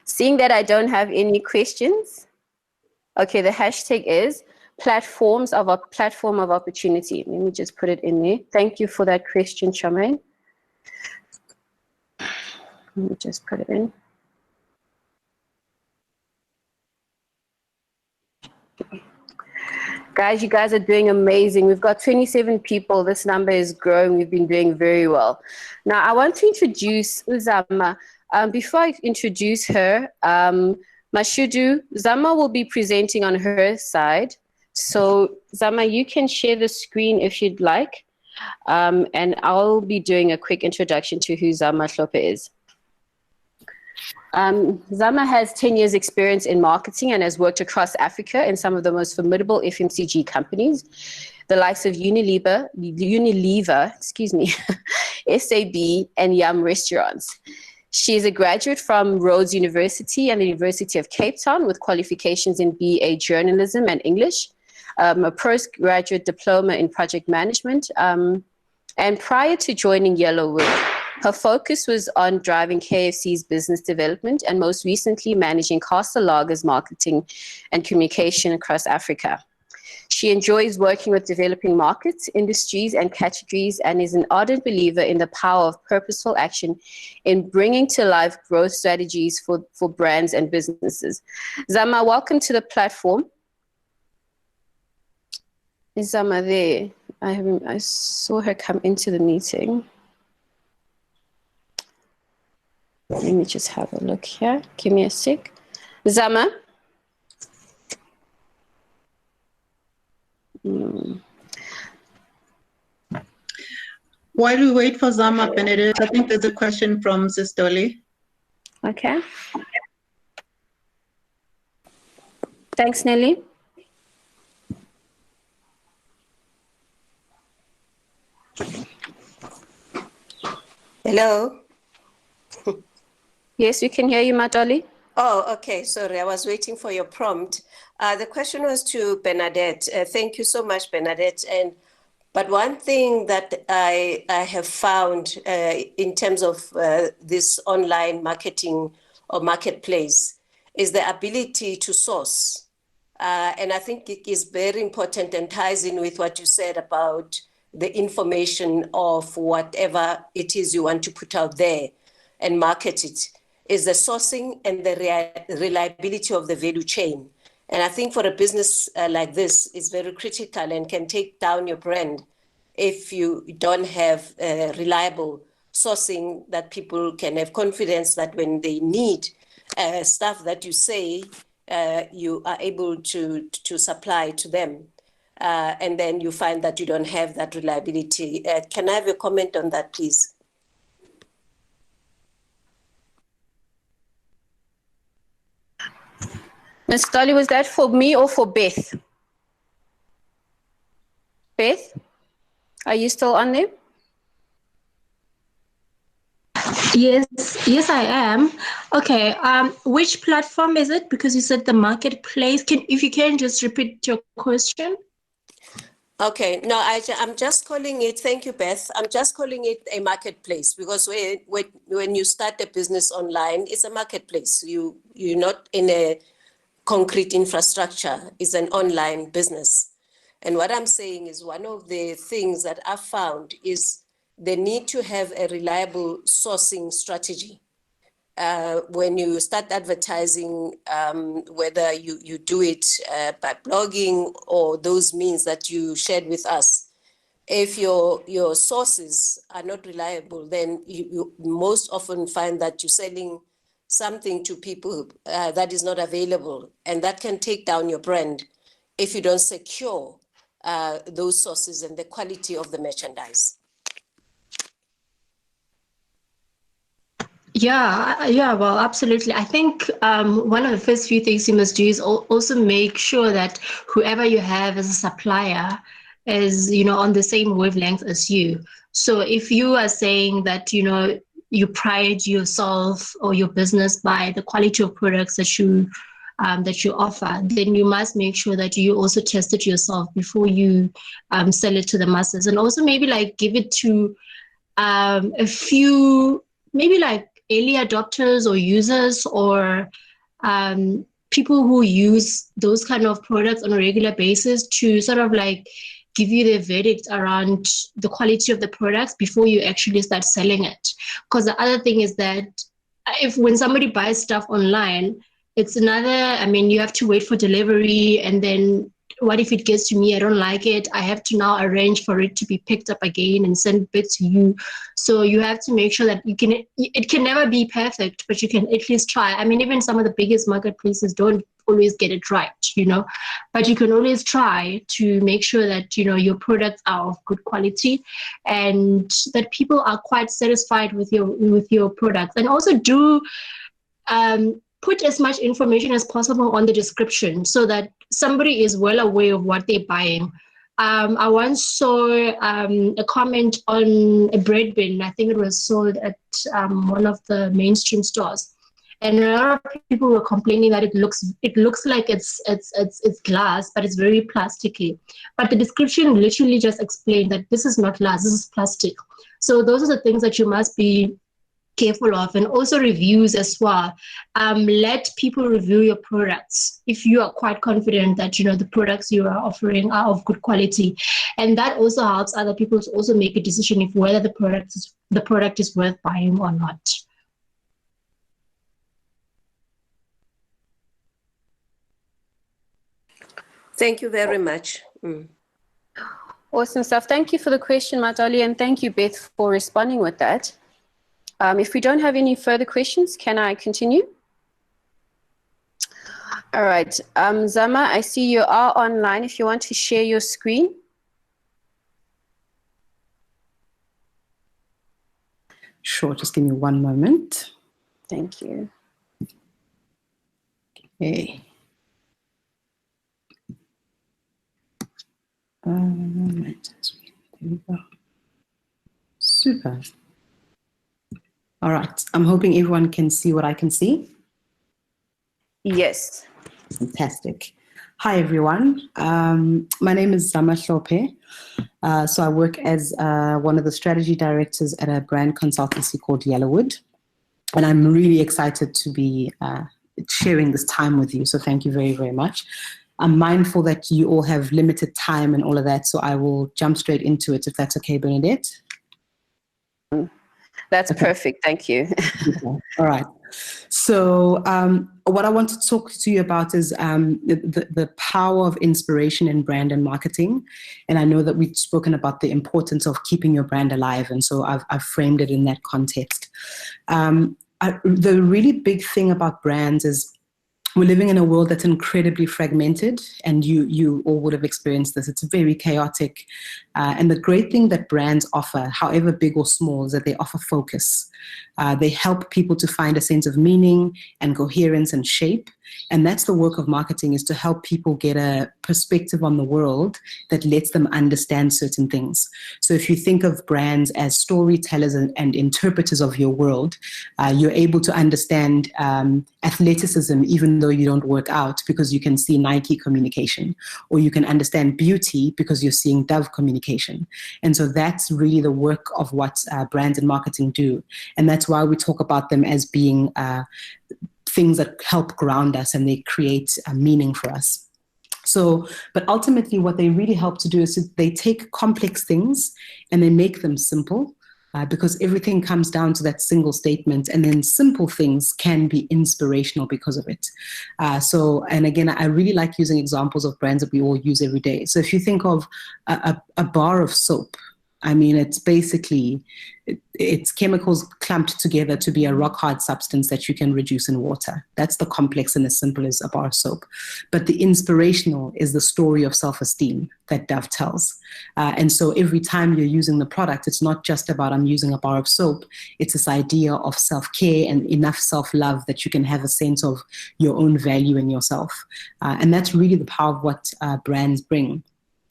Seeing that I don't have any questions, okay, the hashtag is platform of opportunity. Let me just put it in there. Thank you for that question, Charmaine. Let me just put it in. Guys, you guys are doing amazing. We've got 27 people. This number is growing. We've been doing very well. Now, I want to introduce Zama. Before I introduce her, Mashudu, Zama will be presenting on her side. So, Zama, you can share the screen if you'd like. And I'll be doing a quick introduction to who Zama Hlope is. Zama has 10 years experience in marketing and has worked across Africa in some of the most formidable FMCG companies, the likes of Unilever, SAB, and Yum Restaurants. She is a graduate from Rhodes University and the University of Cape Town with qualifications in BA Journalism and English, a postgraduate diploma in project management. And prior to joining Yellowwood, her focus was on driving KFC's business development and most recently managing Castle Lager's marketing and communication across Africa. She enjoys working with developing markets, industries, and categories, and is an ardent believer in the power of purposeful action in bringing to life growth strategies for brands and businesses. Zama, welcome to the platform. Is Zama there? I saw her come into the meeting. Let me just have a look here. Give me a sec. Zama? While we wait for Zama, Benedict, I think there's a question from Mrs Dolly. Okay. Thanks, Nelly. Hello. Yes, we can hear you, Dolly. Oh, okay. Sorry, I was waiting for your prompt. The question was to Bernadette. Thank you so much, Bernadette. But one thing that I have found in terms of this online marketing or marketplace, is the ability to source. And I think it is very important and ties in with what you said about the information of whatever it is you want to put out there and market it, is the sourcing and the reliability of the value chain. And I think for a business like this, it's very critical and can take down your brand if you don't have reliable sourcing that people can have confidence that when they need stuff that you say, you are able to supply to them. And then you find that you don't have that reliability. Can I have a comment on that, please? Ms. Dolly, was that for me or for Beth? Beth, are you still on there? Yes, I am. Okay, which platform is it? Because you said the marketplace. If you can just repeat your question. Okay, no, I'm just calling it, thank you, Beth. I'm just calling it a marketplace because when you start a business online, it's a marketplace. You're not in a concrete infrastructure, it's an online business. And what I'm saying is one of the things that I've found is the need to have a reliable sourcing strategy. When you start advertising, whether you do it by blogging or those means that you shared with us, if your sources are not reliable, then you most often find that you're selling something to people that is not available, and that can take down your brand if you don't secure those sources and the quality of the merchandise. Yeah, well, absolutely. I think one of the first few things you must do is also make sure that whoever you have as a supplier is, on the same wavelength as you. So if you are saying that, you pride yourself or your business by the quality of products that you offer, then you must make sure that you also test it yourself before you sell it to the masses. And also maybe give it to a few, maybe early adopters or users or people who use those kind of products on a regular basis to sort of give you the verdict around the quality of the products before you actually start selling it. Because the other thing is that when somebody buys stuff online, it's you have to wait for delivery, and then what if it gets to me, I don't like it, I have to now arrange for it to be picked up again and sent back to you. So you have to make sure that it can never be perfect, but you can at least try. Even some of the biggest marketplaces don't always get it right, but you can always try to make sure that, your products are of good quality and that people are quite satisfied with your products. And also do put as much information as possible on the description so that somebody is well aware of what they're buying. I once saw a comment on a bread bin. I think it was sold at one of the mainstream stores, and a lot of people were complaining that it looks like it's glass, but it's very plasticky. But the description literally just explained that this is not glass, this is plastic. So those are the things that you must be careful of. And also reviews as well. Let people review your products if you are quite confident that the products you are offering are of good quality, and that also helps other people to also make a decision if whether the product is worth buying or not. Thank you very much. Awesome stuff. Thank you for the question, Madali, and thank you, Beth, for responding with that. If we don't have any further questions, can I continue? All right. Zama, I see you are online. If you want to share your screen. Sure, just give me one moment. Thank you. Okay. There we go. Super. All right. I'm hoping everyone can see what I can see. Yes. Fantastic. Hi, everyone. My name is Zama Hlope. So I work as one of the strategy directors at a brand consultancy called Yellowwood. And I'm really excited to be sharing this time with you. So thank you very, very much. I'm mindful that you all have limited time and all of that, so I will jump straight into it, if that's okay, Bernadette. That's perfect. Thank you. Okay. All right. So what I want to talk to you about is the power of inspiration in brand and marketing. And I know that we've spoken about the importance of keeping your brand alive. And so I've framed it in that context. The really big thing about brands is we're living in a world that's incredibly fragmented, and you all would have experienced this. It's very chaotic. And the great thing that brands offer, however big or small, is that they offer focus. They help people to find a sense of meaning and coherence and shape. And that's the work of marketing, is to help people get a perspective on the world that lets them understand certain things. So if you think of brands as storytellers and interpreters of your world, you're able to understand athleticism even though you don't work out, because you can see Nike communication, or you can understand beauty because you're seeing Dove communication. And so that's really the work of what brands and marketing do. And that's why we talk about them as being things that help ground us, and they create a meaning for us. So, but ultimately what they really help to do is they take complex things and they make them simple, because everything comes down to that single statement, and then simple things can be inspirational because of it. And again, I really like using examples of brands that we all use every day. So if you think of a bar of soap, I mean, it's basically, it's chemicals clumped together to be a rock hard substance that you can reduce in water. That's the complex and as simple as a bar of soap. But the inspirational is the story of self-esteem that Dove tells. And so every time you're using the product, it's not just about I'm using a bar of soap. It's this idea of self-care and enough self-love that you can have a sense of your own value in yourself. And that's really the power of what brands bring.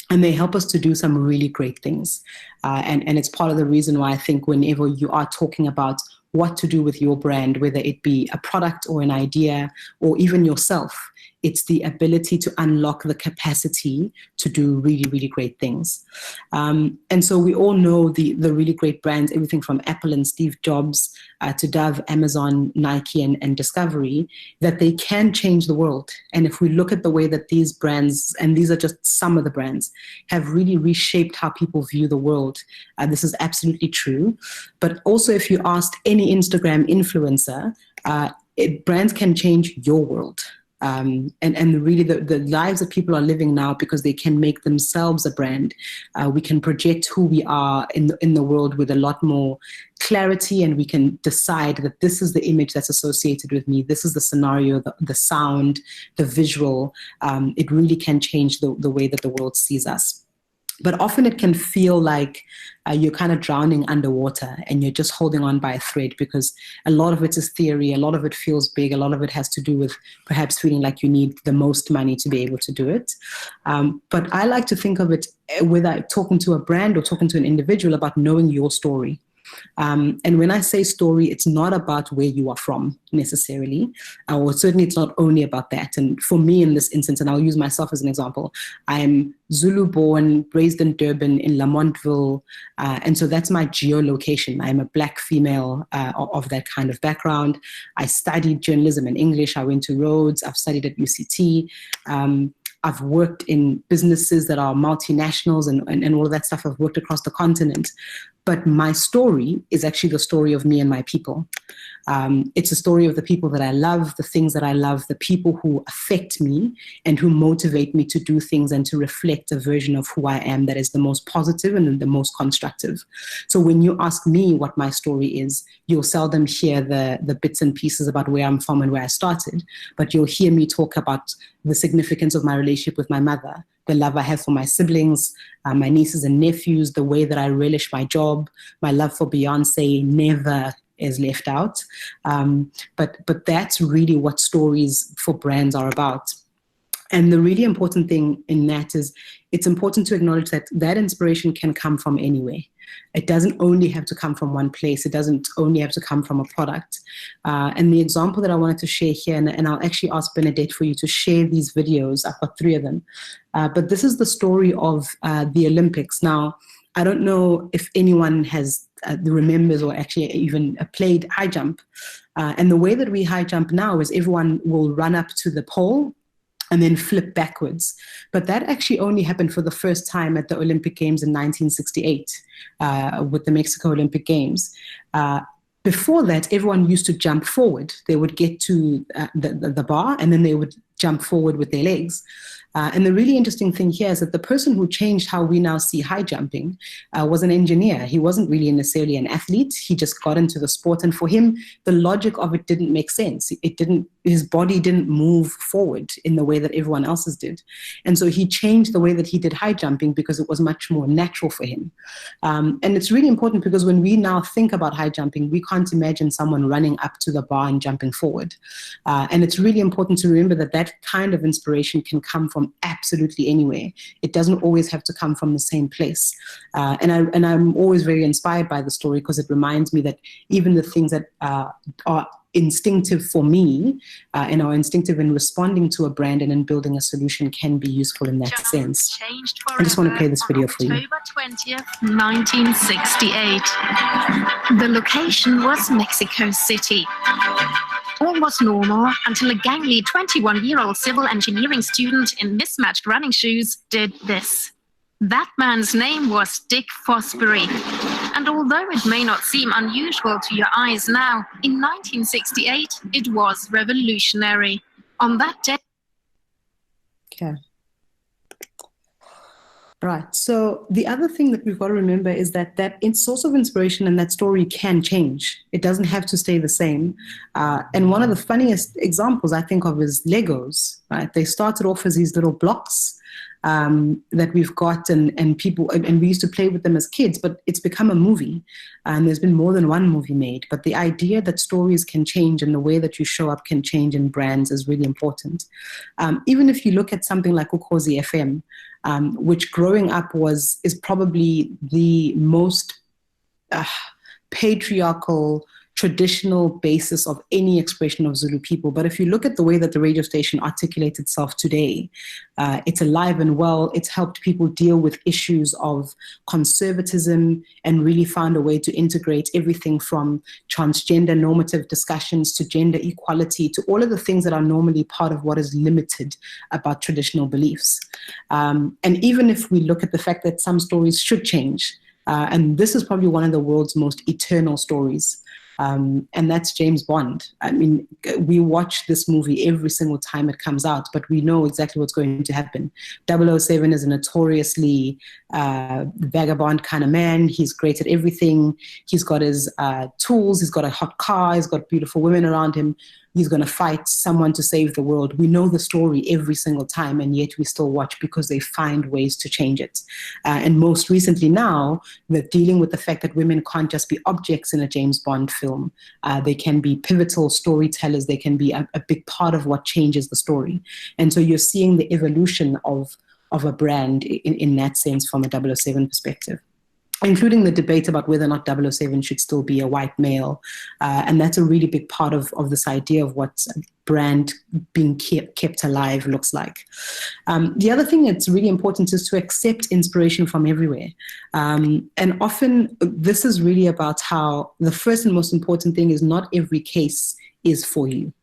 And they help us to do some really great things. And it's part of the reason why I think whenever you are talking about what to do with your brand, whether it be a product or an idea or even yourself, it's the ability to unlock the capacity to do really, really great things. And so we all know the really great brands, everything from Apple and Steve Jobs to Dove, Amazon, Nike, and Discovery, that they can change the world. And if we look at the way that these brands, and these are just some of the brands, have really reshaped how people view the world, this is absolutely true. But also if you asked any Instagram influencer, brands can change your world. And really the lives that people are living now, because they can make themselves a brand. We can project who we are in the world with a lot more clarity, and we can decide that this is the image that's associated with me. This is the scenario, the sound, the visual. It really can change the way that the world sees us. But often it can feel like you're kind of drowning underwater and you're just holding on by a thread, because a lot of it is theory, a lot of it feels big, a lot of it has to do with perhaps feeling like you need the most money to be able to do it. But I like to think of it, whether talking to a brand or talking to an individual, about knowing your story. And when I say story, it's not about where you are from necessarily, or certainly it's not only about that. And for me in this instance, and I'll use myself as an example, I'm Zulu born, raised in Durban, in Lamontville, and so that's my geolocation. I'm a Black female of that kind of background. I studied journalism and English. I went to Rhodes. I've studied at UCT. I've worked in businesses that are multinationals and all of that stuff. I've worked across the continent. But my story is actually the story of me and my people. It's a story of the people that I love, the things that I love, the people who affect me and who motivate me to do things and to reflect a version of who I am that is the most positive and the most constructive. So when you ask me what my story is, you'll seldom hear the bits and pieces about where I'm from and where I started, but you'll hear me talk about the significance of my relationship with my mother, the love I have for my siblings, my nieces and nephews, the way that I relish my job, my love for Beyonce never is left out. But that's really what stories for brands are about. And the really important thing in that is it's important to acknowledge that that inspiration can come from anywhere. It doesn't only have to come from one place. It doesn't only have to come from a product. And the example that I wanted to share here, and I'll actually ask Bernadette for you to share these videos. I've got 3 of them. But this is the story of the Olympics. Now, I don't know if anyone has remembers or actually even played high jump. And the way that we high jump now is everyone will run up to the pole and then flip backwards. But that actually only happened for the first time at the Olympic Games in 1968 with the Mexico Olympic Games. Before that, everyone used to jump forward. They would get to the bar and then they would jump forward with their legs. And the really interesting thing here is that the person who changed how we now see high jumping was an engineer. He wasn't really necessarily an athlete. He just got into the sport. And for him, the logic of it didn't make sense. His body didn't move forward in the way that everyone else's did. And so he changed the way that he did high jumping because it was much more natural for him. And it's really important because when we now think about high jumping, we can't imagine someone running up to the bar and jumping forward. And it's really important to remember that that kind of inspiration can come from absolutely anywhere. It doesn't always have to come from the same place. And I'm always very inspired by the story because it reminds me that even the things that are instinctive for me and are instinctive in responding to a brand and in building a solution can be useful in that sense. I just want to play this video for you. October 20th, 1968. The location was Mexico City. All was normal until a gangly 21-year-old civil engineering student in mismatched running shoes did this. That man's name was Dick Fosbury. And although it may not seem unusual to your eyes now, in 1968, it was revolutionary. On that day... Okay. Right. So the other thing that we've got to remember is that source of inspiration and that story can change. It doesn't have to stay the same. And one of the funniest examples I think of is Legos. Right? They started off as these little blocks that we've got and people, and we used to play with them as kids, but it's become a movie and there's been more than one movie made. But the idea that stories can change and the way that you show up can change in brands is really important. Even if you look at something like Ukhozi FM, which growing up is probably the most patriarchal, traditional basis of any expression of Zulu people. But if you look at the way that the radio station articulates itself today, it's alive and well. It's helped people deal with issues of conservatism and really found a way to integrate everything from transgender normative discussions to gender equality to all of the things that are normally part of what is limited about traditional beliefs. And even if we look at the fact that some stories should change, and this is probably one of the world's most eternal stories, and that's James Bond. I mean, we watch this movie every single time it comes out, but we know exactly what's going to happen. 007 is a notoriously vagabond kind of man. He's great at everything. He's got his tools. He's got a hot car. He's got beautiful women around him. He's going to fight someone to save the world. We know the story every single time, and yet we still watch because they find ways to change it. And most recently now, they're dealing with the fact that women can't just be objects in a James Bond film. They can be pivotal storytellers. They can be a big part of what changes the story. And so you're seeing the evolution of a brand in that sense from a 007 perspective, including the debate about whether or not 007 should still be a white male. And that's a really big part of this idea of what brand being kept alive looks like. The other thing that's really important is to accept inspiration from everywhere. And often this is really about how the first and most important thing is not every case is for you.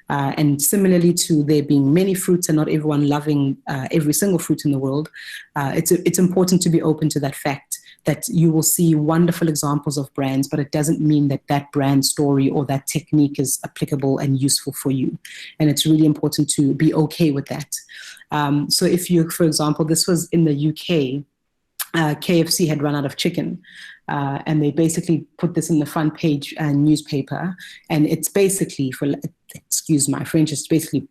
And similarly to there being many fruits and not everyone loving every single fruit in the world, it's important to be open to that fact that you will see wonderful examples of brands, but it doesn't mean that that brand story or that technique is applicable and useful for you. And it's really important to be okay with that. So if you, for example, this was in the UK, KFC had run out of chicken. And they basically put this in the front page newspaper. And it's basically, excuse my French, it's basically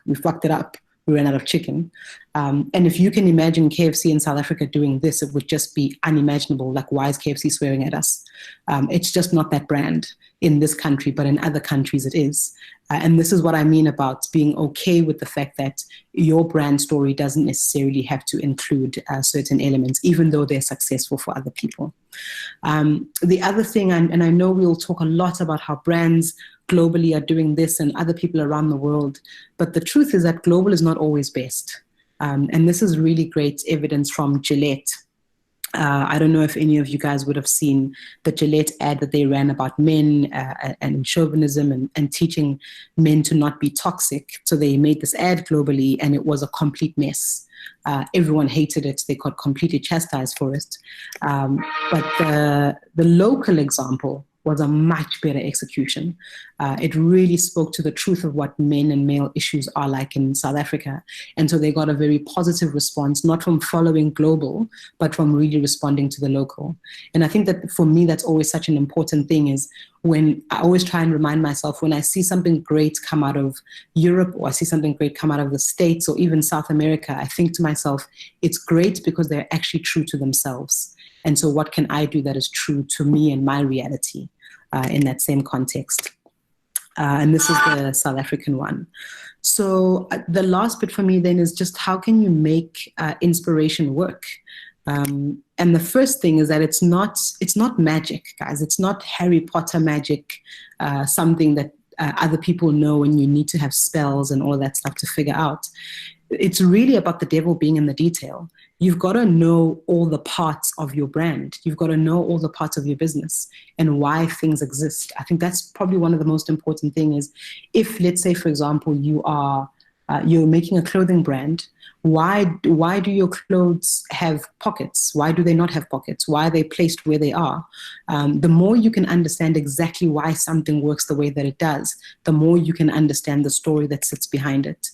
we fucked it up. We ran out of chicken. And if you can imagine KFC in South Africa doing this, it would just be unimaginable. Like, why is KFC swearing at us? It's just not that brand in this country, but in other countries it is. And this is what I mean about being okay with the fact that your brand story doesn't necessarily have to include certain elements, even though they're successful for other people. The other thing, and I know we'll talk a lot about how brands globally are doing this and other people around the world, but the truth is that global is not always best. And this is really great evidence from Gillette. I don't know if any of you guys would have seen the Gillette ad that they ran about men and chauvinism and teaching men to not be toxic. So they made this ad globally, and it was a complete mess. Everyone hated it. They got completely chastised for it. But the local example was a much better execution. It really spoke to the truth of what men and male issues are like in South Africa. And so they got a very positive response, not from following global, but from really responding to the local. And I think that for me, that's always such an important thing, is when I always try and remind myself, when I see something great come out of Europe, or I see something great come out of the States, or even South America, I think to myself, it's great because they're actually true to themselves. And so what can I do that is true to me and my reality in that same context? And this is the South African one. So the last bit for me then is just how can you make inspiration work? And the first thing is that it's not magic, guys. It's not Harry Potter magic, something that other people know and you need to have spells and all that stuff to figure out. It's really about the devil being in the detail. You've got to know all the parts of your brand. You've got to know all the parts of your business and why things exist. I think that's probably one of the most important things. Is if, let's say, for example, you're making a clothing brand, why do your clothes have pockets? Why do they not have pockets? Why are they placed where they are? The more you can understand exactly why something works the way that it does, the more you can understand the story that sits behind it.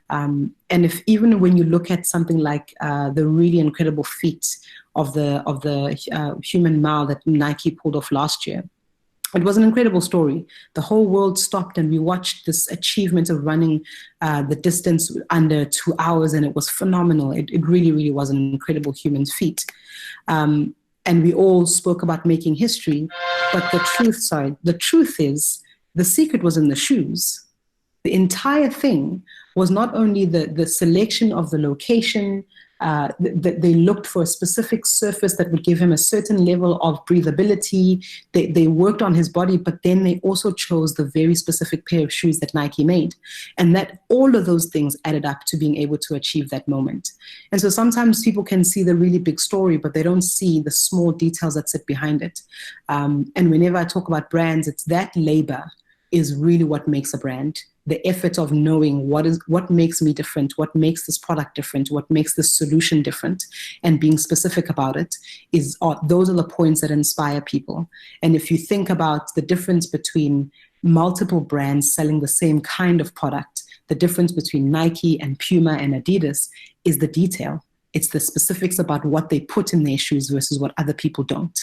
And if even when you look at something like the really incredible feat of the human mile that Nike pulled off last year, it was an incredible story. The whole world stopped and we watched this achievement of running the distance under 2 hours, and it was phenomenal. It really, really was an incredible human feat. And we all spoke about making history, but the truth is the secret was in the shoes. The entire thing was not only the selection of the location, they looked for a specific surface that would give him a certain level of breathability. They worked on his body, but then they also chose the very specific pair of shoes that Nike made. And that all of those things added up to being able to achieve that moment. And so sometimes people can see the really big story, but they don't see the small details that sit behind it. And whenever I talk about brands, it's that labor is really what makes a brand. The effort of knowing what makes me different, what makes this product different, what makes this solution different, and being specific about it those are the points that inspire people. And if you think about the difference between multiple brands selling the same kind of product, the difference between Nike and Puma and Adidas is the detail. It's the specifics about what they put in their shoes versus what other people don't.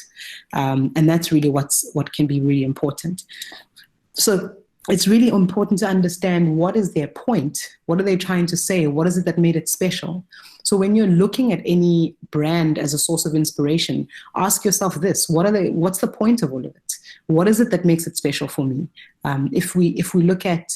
And that's really what can be really important. So it's really important to understand what is their point. What are they trying to say? What is it that made it special? So when you're looking at any brand as a source of inspiration, ask yourself this: what's the point of all of it? What is it that makes it special for me? If we look at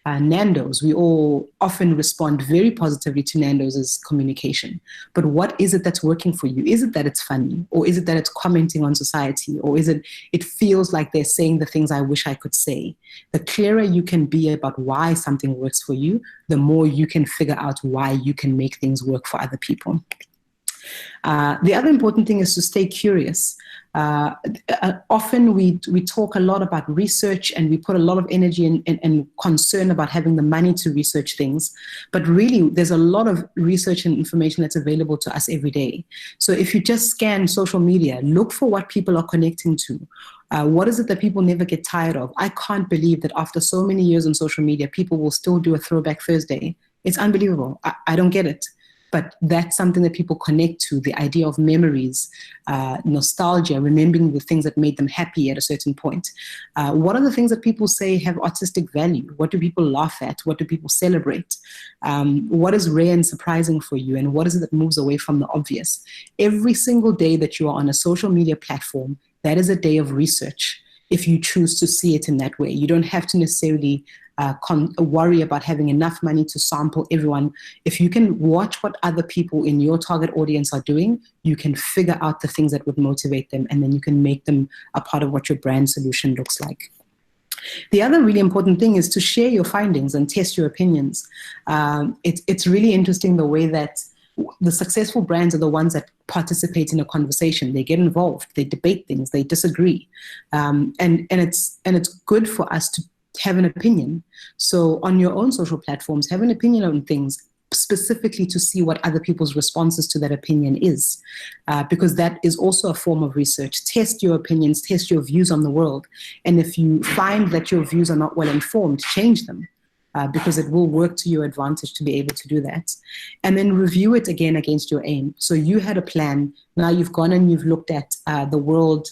Nando's, we all often respond very positively to Nando's communication. But what is it that's working for you? Is it that it's funny? Or is it that it's commenting on society? Or is it feels like they're saying the things I wish I could say? The clearer you can be about why something works for you, the more you can figure out why you can make things work for other people. The other important thing is to stay curious. Often we talk a lot about research and we put a lot of energy and concern about having the money to research things, but really there's a lot of research and information that's available to us every day. So if you just scan social media, look for what people are connecting to. What is it that people never get tired of? I can't believe that after so many years on social media, people will still do a Throwback Thursday. It's unbelievable. I don't get it. But that's something that people connect to, the idea of memories, nostalgia, remembering the things that made them happy at a certain point. What are the things that people say have artistic value? What do people laugh at? What do people celebrate? What is rare and surprising for you? And what is it that moves away from the obvious? Every single day that you are on a social media platform, that is a day of research, if you choose to see it in that way. You don't have to necessarily worry about having enough money to sample everyone. If you can watch what other people in your target audience are doing, you can figure out the things that would motivate them, and then you can make them a part of what your brand solution looks like. The other really important thing is to share your findings and test your opinions. It's really interesting the way that the successful brands are the ones that participate in a conversation. They get involved, they debate things, they disagree, and it's good for us to have an opinion. So on your own social platforms, have an opinion on things, specifically to see what other people's responses to that opinion is, because that is also a form of research. Test your opinions, test your views on the world, and if you find that your views are not well informed, change them. Because it will work to your advantage to be able to do that. And then review it again against your aim. So you had a plan, now you've gone and you've looked at the world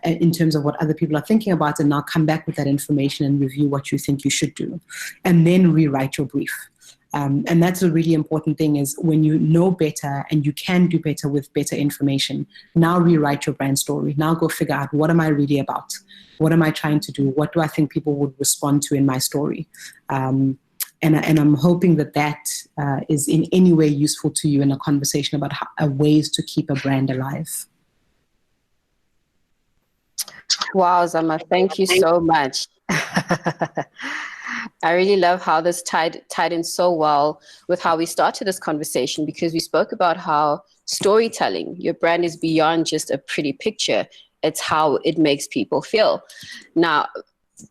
in terms of what other people are thinking about, and now come back with that information and review what you think you should do. And then rewrite your brief. And that's a really important thing, is when you know better and you can do better with better information, now rewrite your brand story. Now go figure out, what am I really about? What am I trying to do? What do I think people would respond to in my story? And I'm hoping that is in any way useful to you in a conversation about ways to keep a brand alive. Wow, Zama, thank you so much. I really love how this tied in so well with how we started this conversation, because we spoke about how storytelling, your brand is beyond just a pretty picture. It's how it makes people feel. Now,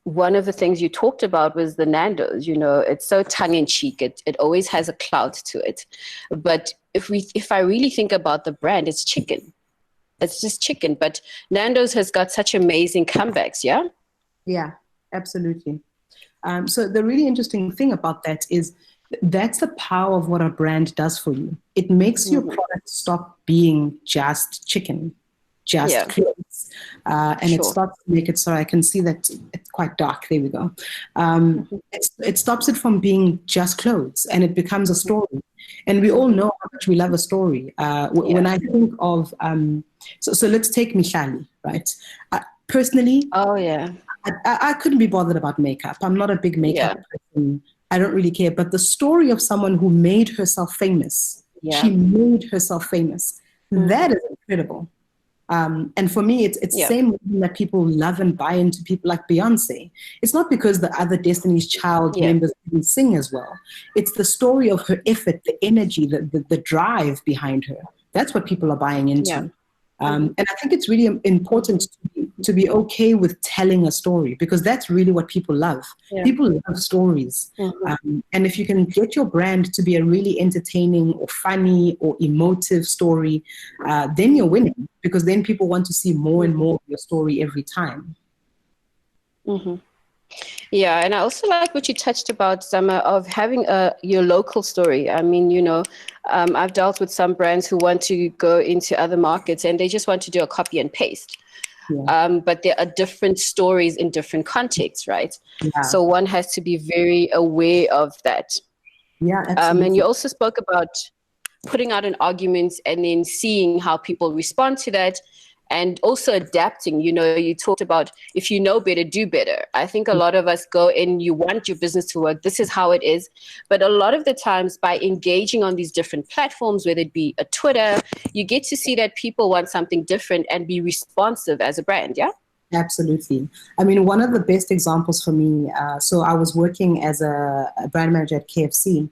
one of the things you talked about was the Nando's. You know, it's so tongue-in-cheek. It always has a clout to it. But if I really think about the brand, it's chicken. It's just chicken. But Nando's has got such amazing comebacks, yeah? Yeah, absolutely. So the really interesting thing about that is that's the power of what a brand does for you. It makes your product stop being just chicken, just clothes. And it starts to make it, so I can see that it's quite dark. There we go. It stops it from being just clothes, and it becomes a story. And we all know how much we love a story. When I think of, so let's take Mihlali, right? Personally, I couldn't be bothered about makeup. I'm not a big makeup person. I don't really care. But the story of someone who made herself famous, she made herself famous. That is incredible. And for me, it's the same reason that people love and buy into people like Beyonce. It's not because the other Destiny's Child members didn't sing as well. It's the story of her effort, the energy, the drive behind her. That's what people are buying into. And I think it's really important to be okay with telling a story, because that's really what people love. People love stories. And if you can get your brand to be a really entertaining or funny or emotive story, then you're winning, because then people want to see more and more of your story every time. Yeah, and I also like what you touched about, Zama, of having your local story. I mean, you know, I've dealt with some brands who want to go into other markets and they just want to do a copy and paste. But there are different stories in different contexts, right? So one has to be very aware of that. And you also spoke about putting out an argument and then seeing how people respond to that, and also adapting. You know, you talked about, if you know better, do better. I think a lot of us go in, you want your business to work, this is how it is. But a lot of the times, by engaging on these different platforms, whether it be a Twitter, you get to see that people want something different and be responsive as a brand, yeah? Absolutely. I mean, one of the best examples for me, so I was working as a brand manager at KFC,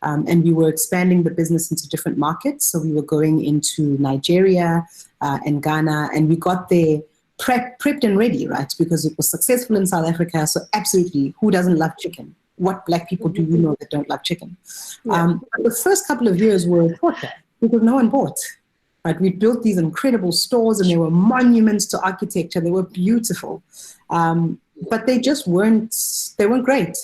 and we were expanding the business into different markets. So we were going into Nigeria and Ghana, and we got there prepped and ready, right? Because it was successful in South Africa. So absolutely, who doesn't love chicken? What Black people do you know that don't love chicken? But the first couple of years were a torture because no one bought. Right? We built these incredible stores, and they were monuments to architecture. They were beautiful, but they just weren't great.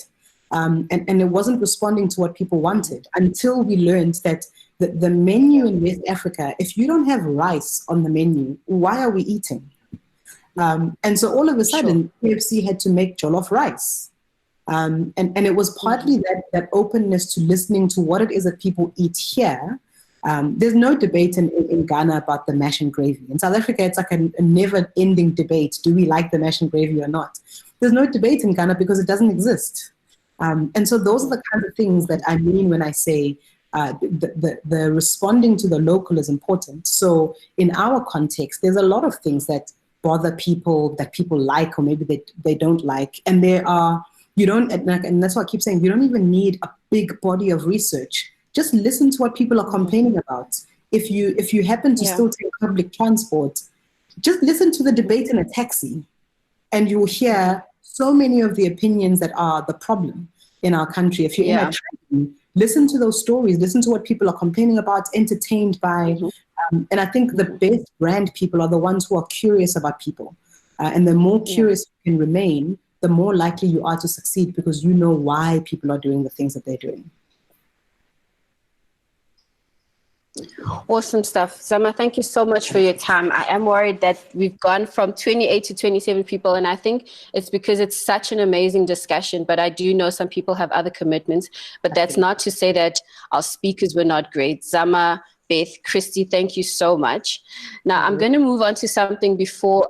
And it wasn't responding to what people wanted, until we learned that the menu in West Africa, if you don't have rice on the menu, why are we eating? And so all of a sudden, KFC had to make jollof rice. And it was partly that openness to listening to what it is that people eat here. There's no debate in Ghana about the mash and gravy. In South Africa, it's like a never-ending debate. Do we like the mash and gravy or not? There's no debate in Ghana because it doesn't exist. And so those are the kinds of things that I mean when I say the responding to the local is important. So in our context, there's a lot of things that bother people, that people like, or maybe they don't like. And there are, and that's why I keep saying, you don't even need a big body of research Just listen to what people are complaining about. If you happen to still take public transport, just listen to the debate in a taxi, and you'll hear so many of the opinions that are the problem in our country. If you're in a train, listen to those stories, listen to what people are complaining about, entertained by. And I think the best brand people are the ones who are curious about people. And the more curious you can remain, the more likely you are to succeed, because you know why people are doing the things that they're doing. Awesome stuff. Zama, thank you so much for your time. I am worried that we've gone from 28 to 27 people, and I think it's because it's such an amazing discussion, but I do know some people have other commitments, but that's not to say that our speakers were not great. Zama, Beth, Christi, thank you so much. Now, I'm going to move on to something before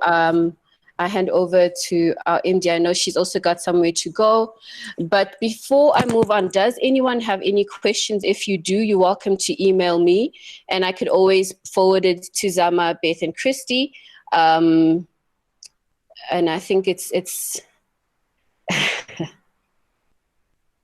I hand over to our MD. I know she's also got somewhere to go. But before I move on, does anyone have any questions? If you do, you're welcome to email me, and I could always forward it to Zama, Beth, and Christi. And I think it's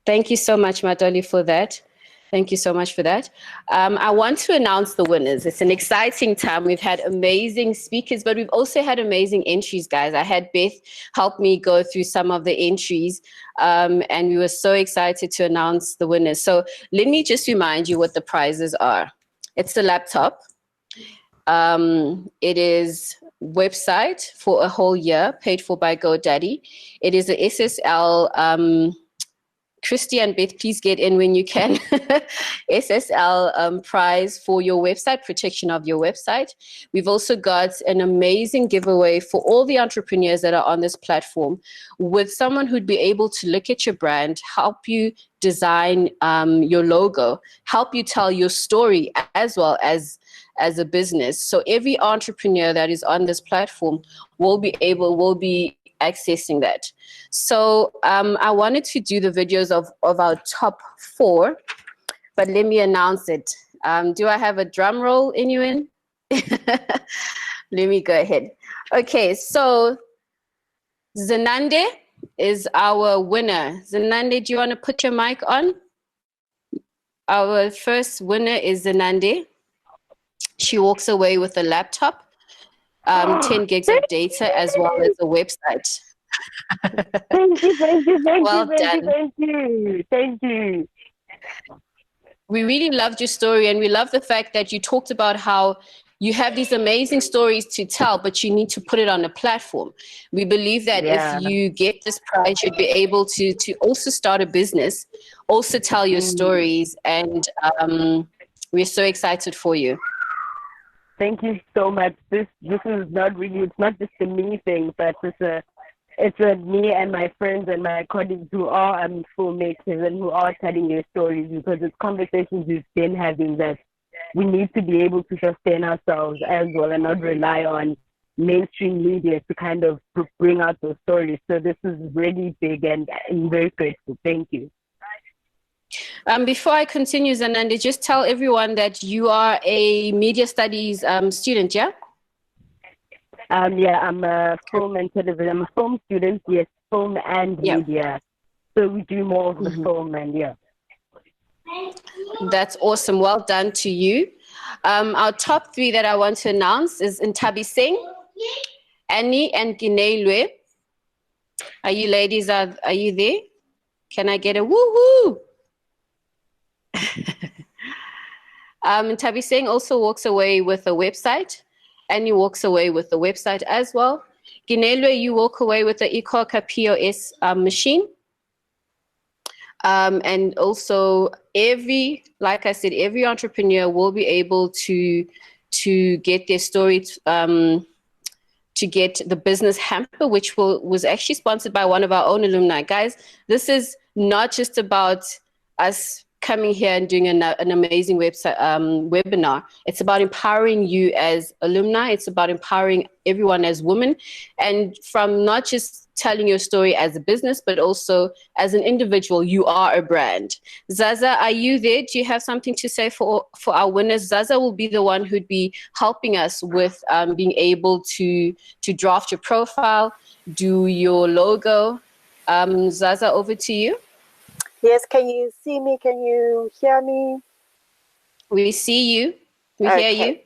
Thank you so much, Madoli, for that. Thank you so much for that. I want to announce the winners. It's an exciting time. We've had amazing speakers, but we've also had amazing entries, guys. I had Beth help me go through some of the entries, and we were so excited to announce the winners. So let me just remind you what the prizes are. It's the laptop. It is website for a whole year, paid for by GoDaddy. It is a SSL Christi and Beth, please get in when you can. SSL prize for your website, protection of your website. We've also got an amazing giveaway for all the entrepreneurs that are on this platform, with someone who'd be able to look at your brand, help you design your logo, help you tell your story as well as a business. So every entrepreneur that is on this platform will be accessing that. So I wanted to do the videos of our top 4, but let me announce it. Do I have a drum roll, anyone? Let me go ahead. Okay, so Zenande is our winner. Zenande, do you want to put your mic on? Our first winner is Zenande. She walks away with a laptop, 10 gigs of data, as well as a website. Thank you. We really loved your story, and we love the fact that you talked about how you have these amazing stories to tell, but you need to put it on a platform. We believe that if you get this prize, you'd be able to also start a business, also tell your stories, and we're so excited for you. Thank you so much. This is not really, it's not just a me thing, but it's a me and my friends and my colleagues who are filmmakers and who are telling their stories, because it's conversations we've been having that we need to be able to sustain ourselves as well and not rely on mainstream media to kind of bring out those stories. So this is really big, and I'm very grateful. Thank you. Before I continue, Zenande, just tell everyone that you are a media studies student, yeah? Yeah, I'm a film and television. I'm a film student, yes, film and media. So we do more of the film and That's awesome. Well done to you. Our top 3 that I want to announce is Ntabi Singh, Annie, and Gineilwe. Are you ladies, are you there? Can I get a woo-woo? Ntabi Singh also walks away with a website, and you walks away with the website as well. Gineilwe, you walk away with the Ikoka POS machine. And also like I said, every entrepreneur will be able to get their story, to get the business hamper, which was actually sponsored by one of our own alumni. Guys, this is not just about us coming here and doing an amazing webinar. It's about empowering you as alumni. It's about empowering everyone as women, and from not just telling your story as a business, but also as an individual. You are a brand. Zaza, are you there? Do you have something to say for our winners? Zaza will be the one who'd be helping us with being able to draft your profile, do your logo. Zaza, over to you. Yes, can you see me? Can you hear me? We see you. We hear you.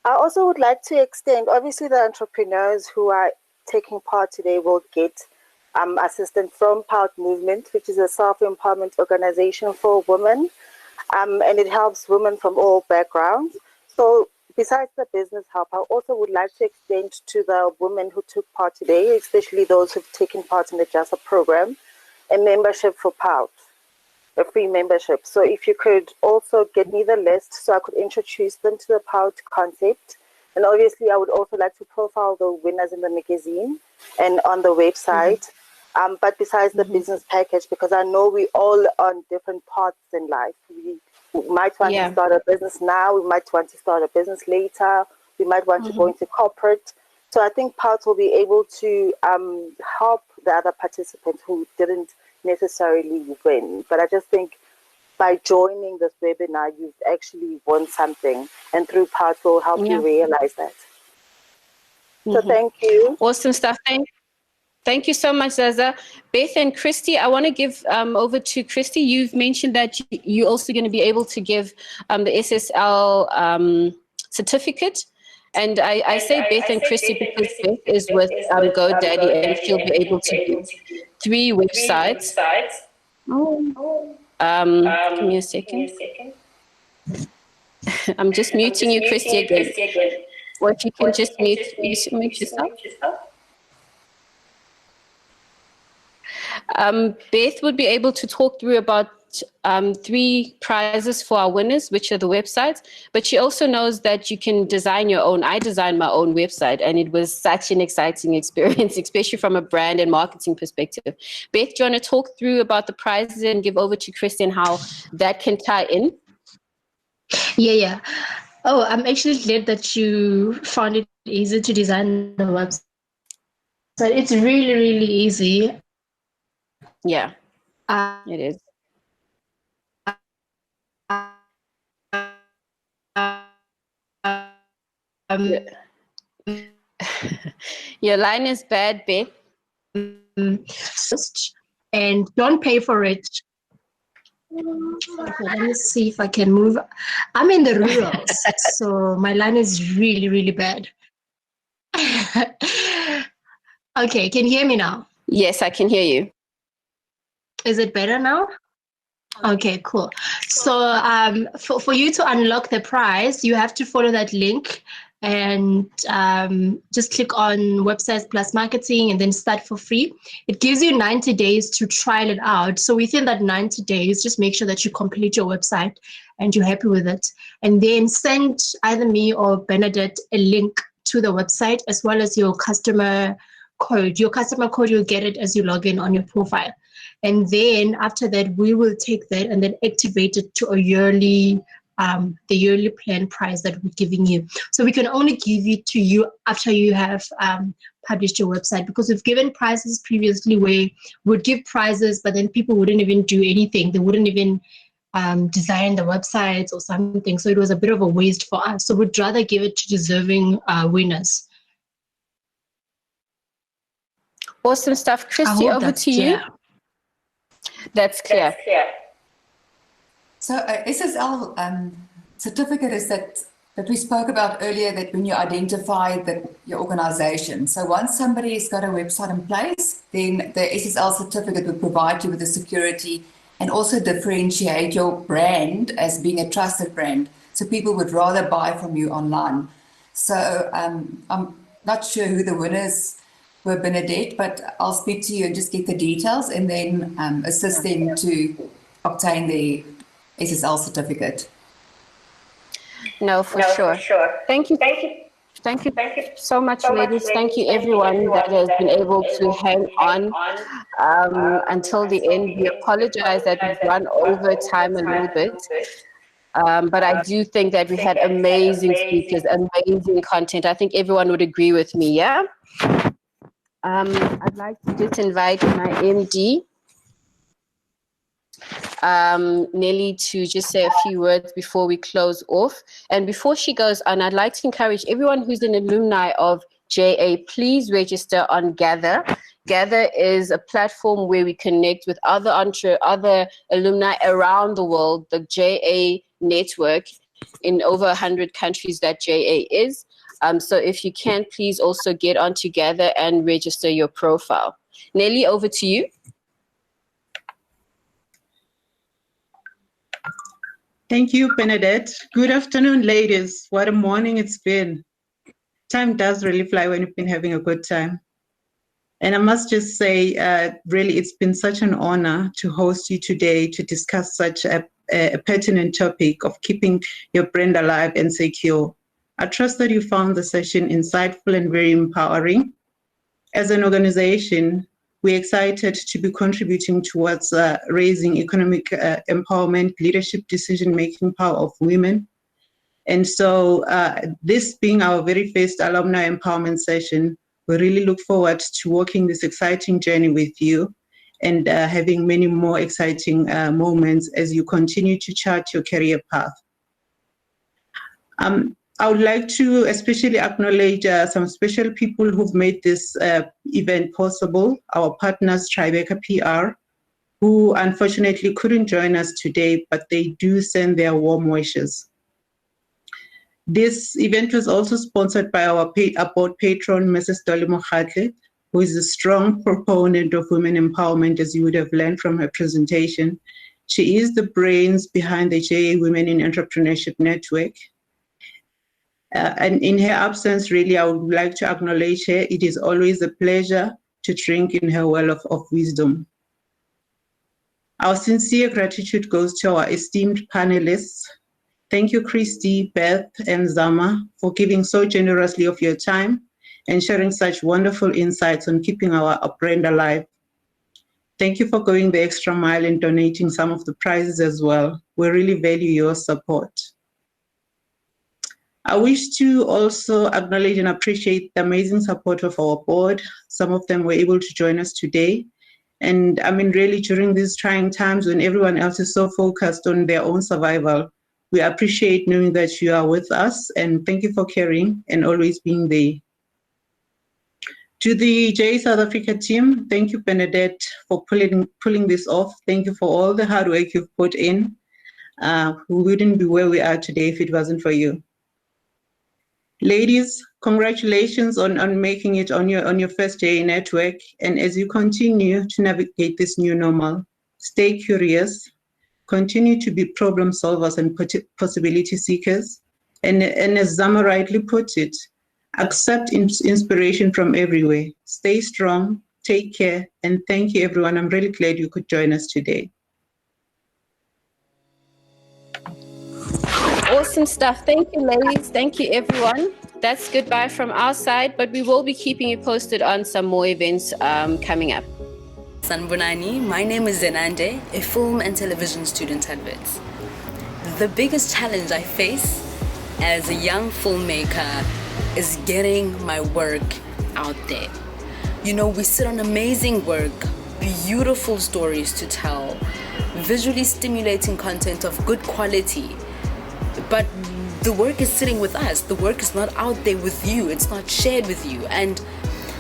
I also would like to extend, obviously the entrepreneurs who are taking part today will get assistance from POUT Movement, which is a self-empowerment organization for women, and it helps women from all backgrounds. So besides the business help, I also would like to extend to the women who took part today, especially those who've taken part in the JASA program, a membership for POUT, a free membership. So if you could also get me the list so I could introduce them to the POUT concept. And obviously I would also like to profile the winners in the magazine and on the website. But besides the business package, because I know we all on different paths in life. We might want to start a business now, we might want to start a business later, we might want to go into corporate. So I think POUT will be able to help the other participants who didn't necessarily win. But I just think by joining this webinar, you've actually won something, and through POUT will help you realize that. So thank you. Awesome stuff. Thank you so much, Zaza. Beth and Christi, I want to give over to Christi. You've mentioned that you're also going to be able to give the SSL certificate. And I say Beth and Christi because Beth is with GoDaddy, and she'll be able to give 3 websites. Give me a second. I'm just muting you, Christi, again. Or if you can just mute yourself. Beth would be able to talk through about 3 prizes for our winners, which are the websites, but she also knows that you can design your own. I designed my own website, and it was such an exciting experience, especially from a brand and marketing perspective. Beth, do you want to talk through about the prizes and give over to Christian how that can tie in? Yeah. Oh, I'm actually glad that you found it easy to design the website. It's really, really easy. Yeah, it is. Your line is bad, Beth. And don't pay for it. Okay, let me see if I can move. I'm in the rural, so my line is really, really bad. Okay, can you hear me now? Yes, I can hear you. Is it better now? Okay, cool. So for you to unlock the prize, you have to follow that link and just click on Websites Plus Marketing and then start for free. It gives you 90 days to trial it out. So within that 90 days, just make sure that you complete your website and you're happy with it. And then send either me or Bernadette a link to the website as well as your customer code. Your customer code, you'll get it as you log in on your profile. And then after that, we will take that and then activate it to a yearly, the yearly plan prize that we're giving you. So we can only give it to you after you have published your website, because we've given prizes previously where we'd give prizes, but then people wouldn't even do anything. They wouldn't even design the websites or something. So it was a bit of a waste for us. So we'd rather give it to deserving winners. Awesome stuff. Christi, over to you. That's clear. So SSL certificate is that we spoke about earlier, that when you identify your organization. So once somebody has got a website in place, then the SSL certificate will provide you with the security and also differentiate your brand as being a trusted brand. So people would rather buy from you online. So I'm not sure who the winners were, Bernadette, but I'll speak to you and just get the details and then assist them to obtain the SSL certificate. No, for sure. Thank you so much, ladies. Thank you, everyone that has been able to hang on until the end. We apologize that we've run over time a little bit. But I do think that we had amazing speakers, amazing content. I think everyone would agree with me, yeah? I'd like to just invite my MD, Nelly, to just say a few words before we close off. And before she goes on, I'd like to encourage everyone who's an alumni of JA, please register on Gather. Gather is a platform where we connect with other alumni around the world, the JA network. in over 100 countries that JA is. So if you can, please also get on together and register your profile. Nelly, over to you. Thank you, Bernadette. Good afternoon, ladies. What a morning it's been. Time does really fly when you've been having a good time. And I must just say, really, it's been such an honor to host you today to discuss such a pertinent topic of keeping your brand alive and secure. I trust that you found the session insightful and very empowering. As an organization, we're excited to be contributing towards raising economic empowerment, leadership, decision-making power of women. And so this being our very first alumni empowerment session, we really look forward to walking this exciting journey with you and having many more exciting moments as you continue to chart your career path. I would like to especially acknowledge some special people who've made this event possible, our partners, Tribeca PR, who unfortunately couldn't join us today, but they do send their warm wishes. This event was also sponsored by our board patron, Mrs Dolly Mokgatle, who is a strong proponent of women empowerment, as you would have learned from her presentation. She is the brains behind the JA Women in Entrepreneurship Network. And in her absence, really, I would like to acknowledge her. It is always a pleasure to drink in her well of wisdom. Our sincere gratitude goes to our esteemed panelists. Thank you, Christi, Beth, and Zama, for giving so generously of your time and sharing such wonderful insights on keeping our brand alive. Thank you for going the extra mile and donating some of the prizes as well. We really value your support. I wish to also acknowledge and appreciate the amazing support of our board. Some of them were able to join us today. And I mean, really, during these trying times when everyone else is so focused on their own survival, we appreciate knowing that you are with us, and thank you for caring and always being there. To the JA South Africa team, thank you, Bernadette, for pulling this off. Thank you for all the hard work you've put in. We wouldn't be where we are today if it wasn't for you. Ladies, congratulations on making it on your first JA network. And as you continue to navigate this new normal, stay curious, continue to be problem solvers and possibility seekers. And as Zama rightly put it, accept inspiration from everywhere. Stay strong, take care, and thank you, everyone. I'm really glad you could join us today. Awesome stuff. Thank you, ladies. Thank you, everyone. That's goodbye from our side, but we will be keeping you posted on some more events coming up. Sanbonani, my name is Zenande, a film and television student at Wits. The biggest challenge I face as a young filmmaker is getting my work out there. You know, we sit on amazing work, beautiful stories to tell, visually stimulating content of good quality, but the work is sitting with us. The work is not out there with you. It's not shared with you. And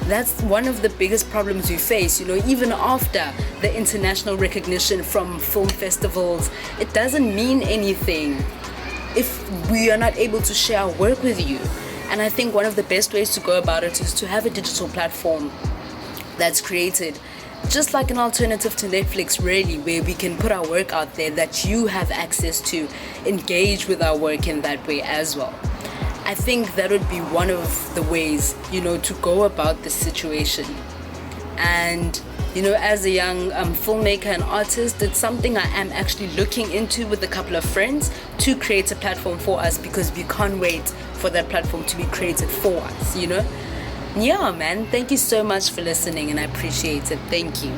that's one of the biggest problems we face, you know, even after the international recognition from film festivals. It doesn't mean anything if we are not able to share our work with you. And I think one of the best ways to go about it is to have a digital platform that's created just like an alternative to Netflix, really, where we can put our work out there that you have access to, engage with our work in that way as well. I think that would be one of the ways, you know, to go about this situation. And, you know, as a young filmmaker and artist, it's something I am actually looking into with a couple of friends to create a platform for us, because we can't wait for that platform to be created for us, you know? Yeah, man, thank you so much for listening, and I appreciate it. Thank you.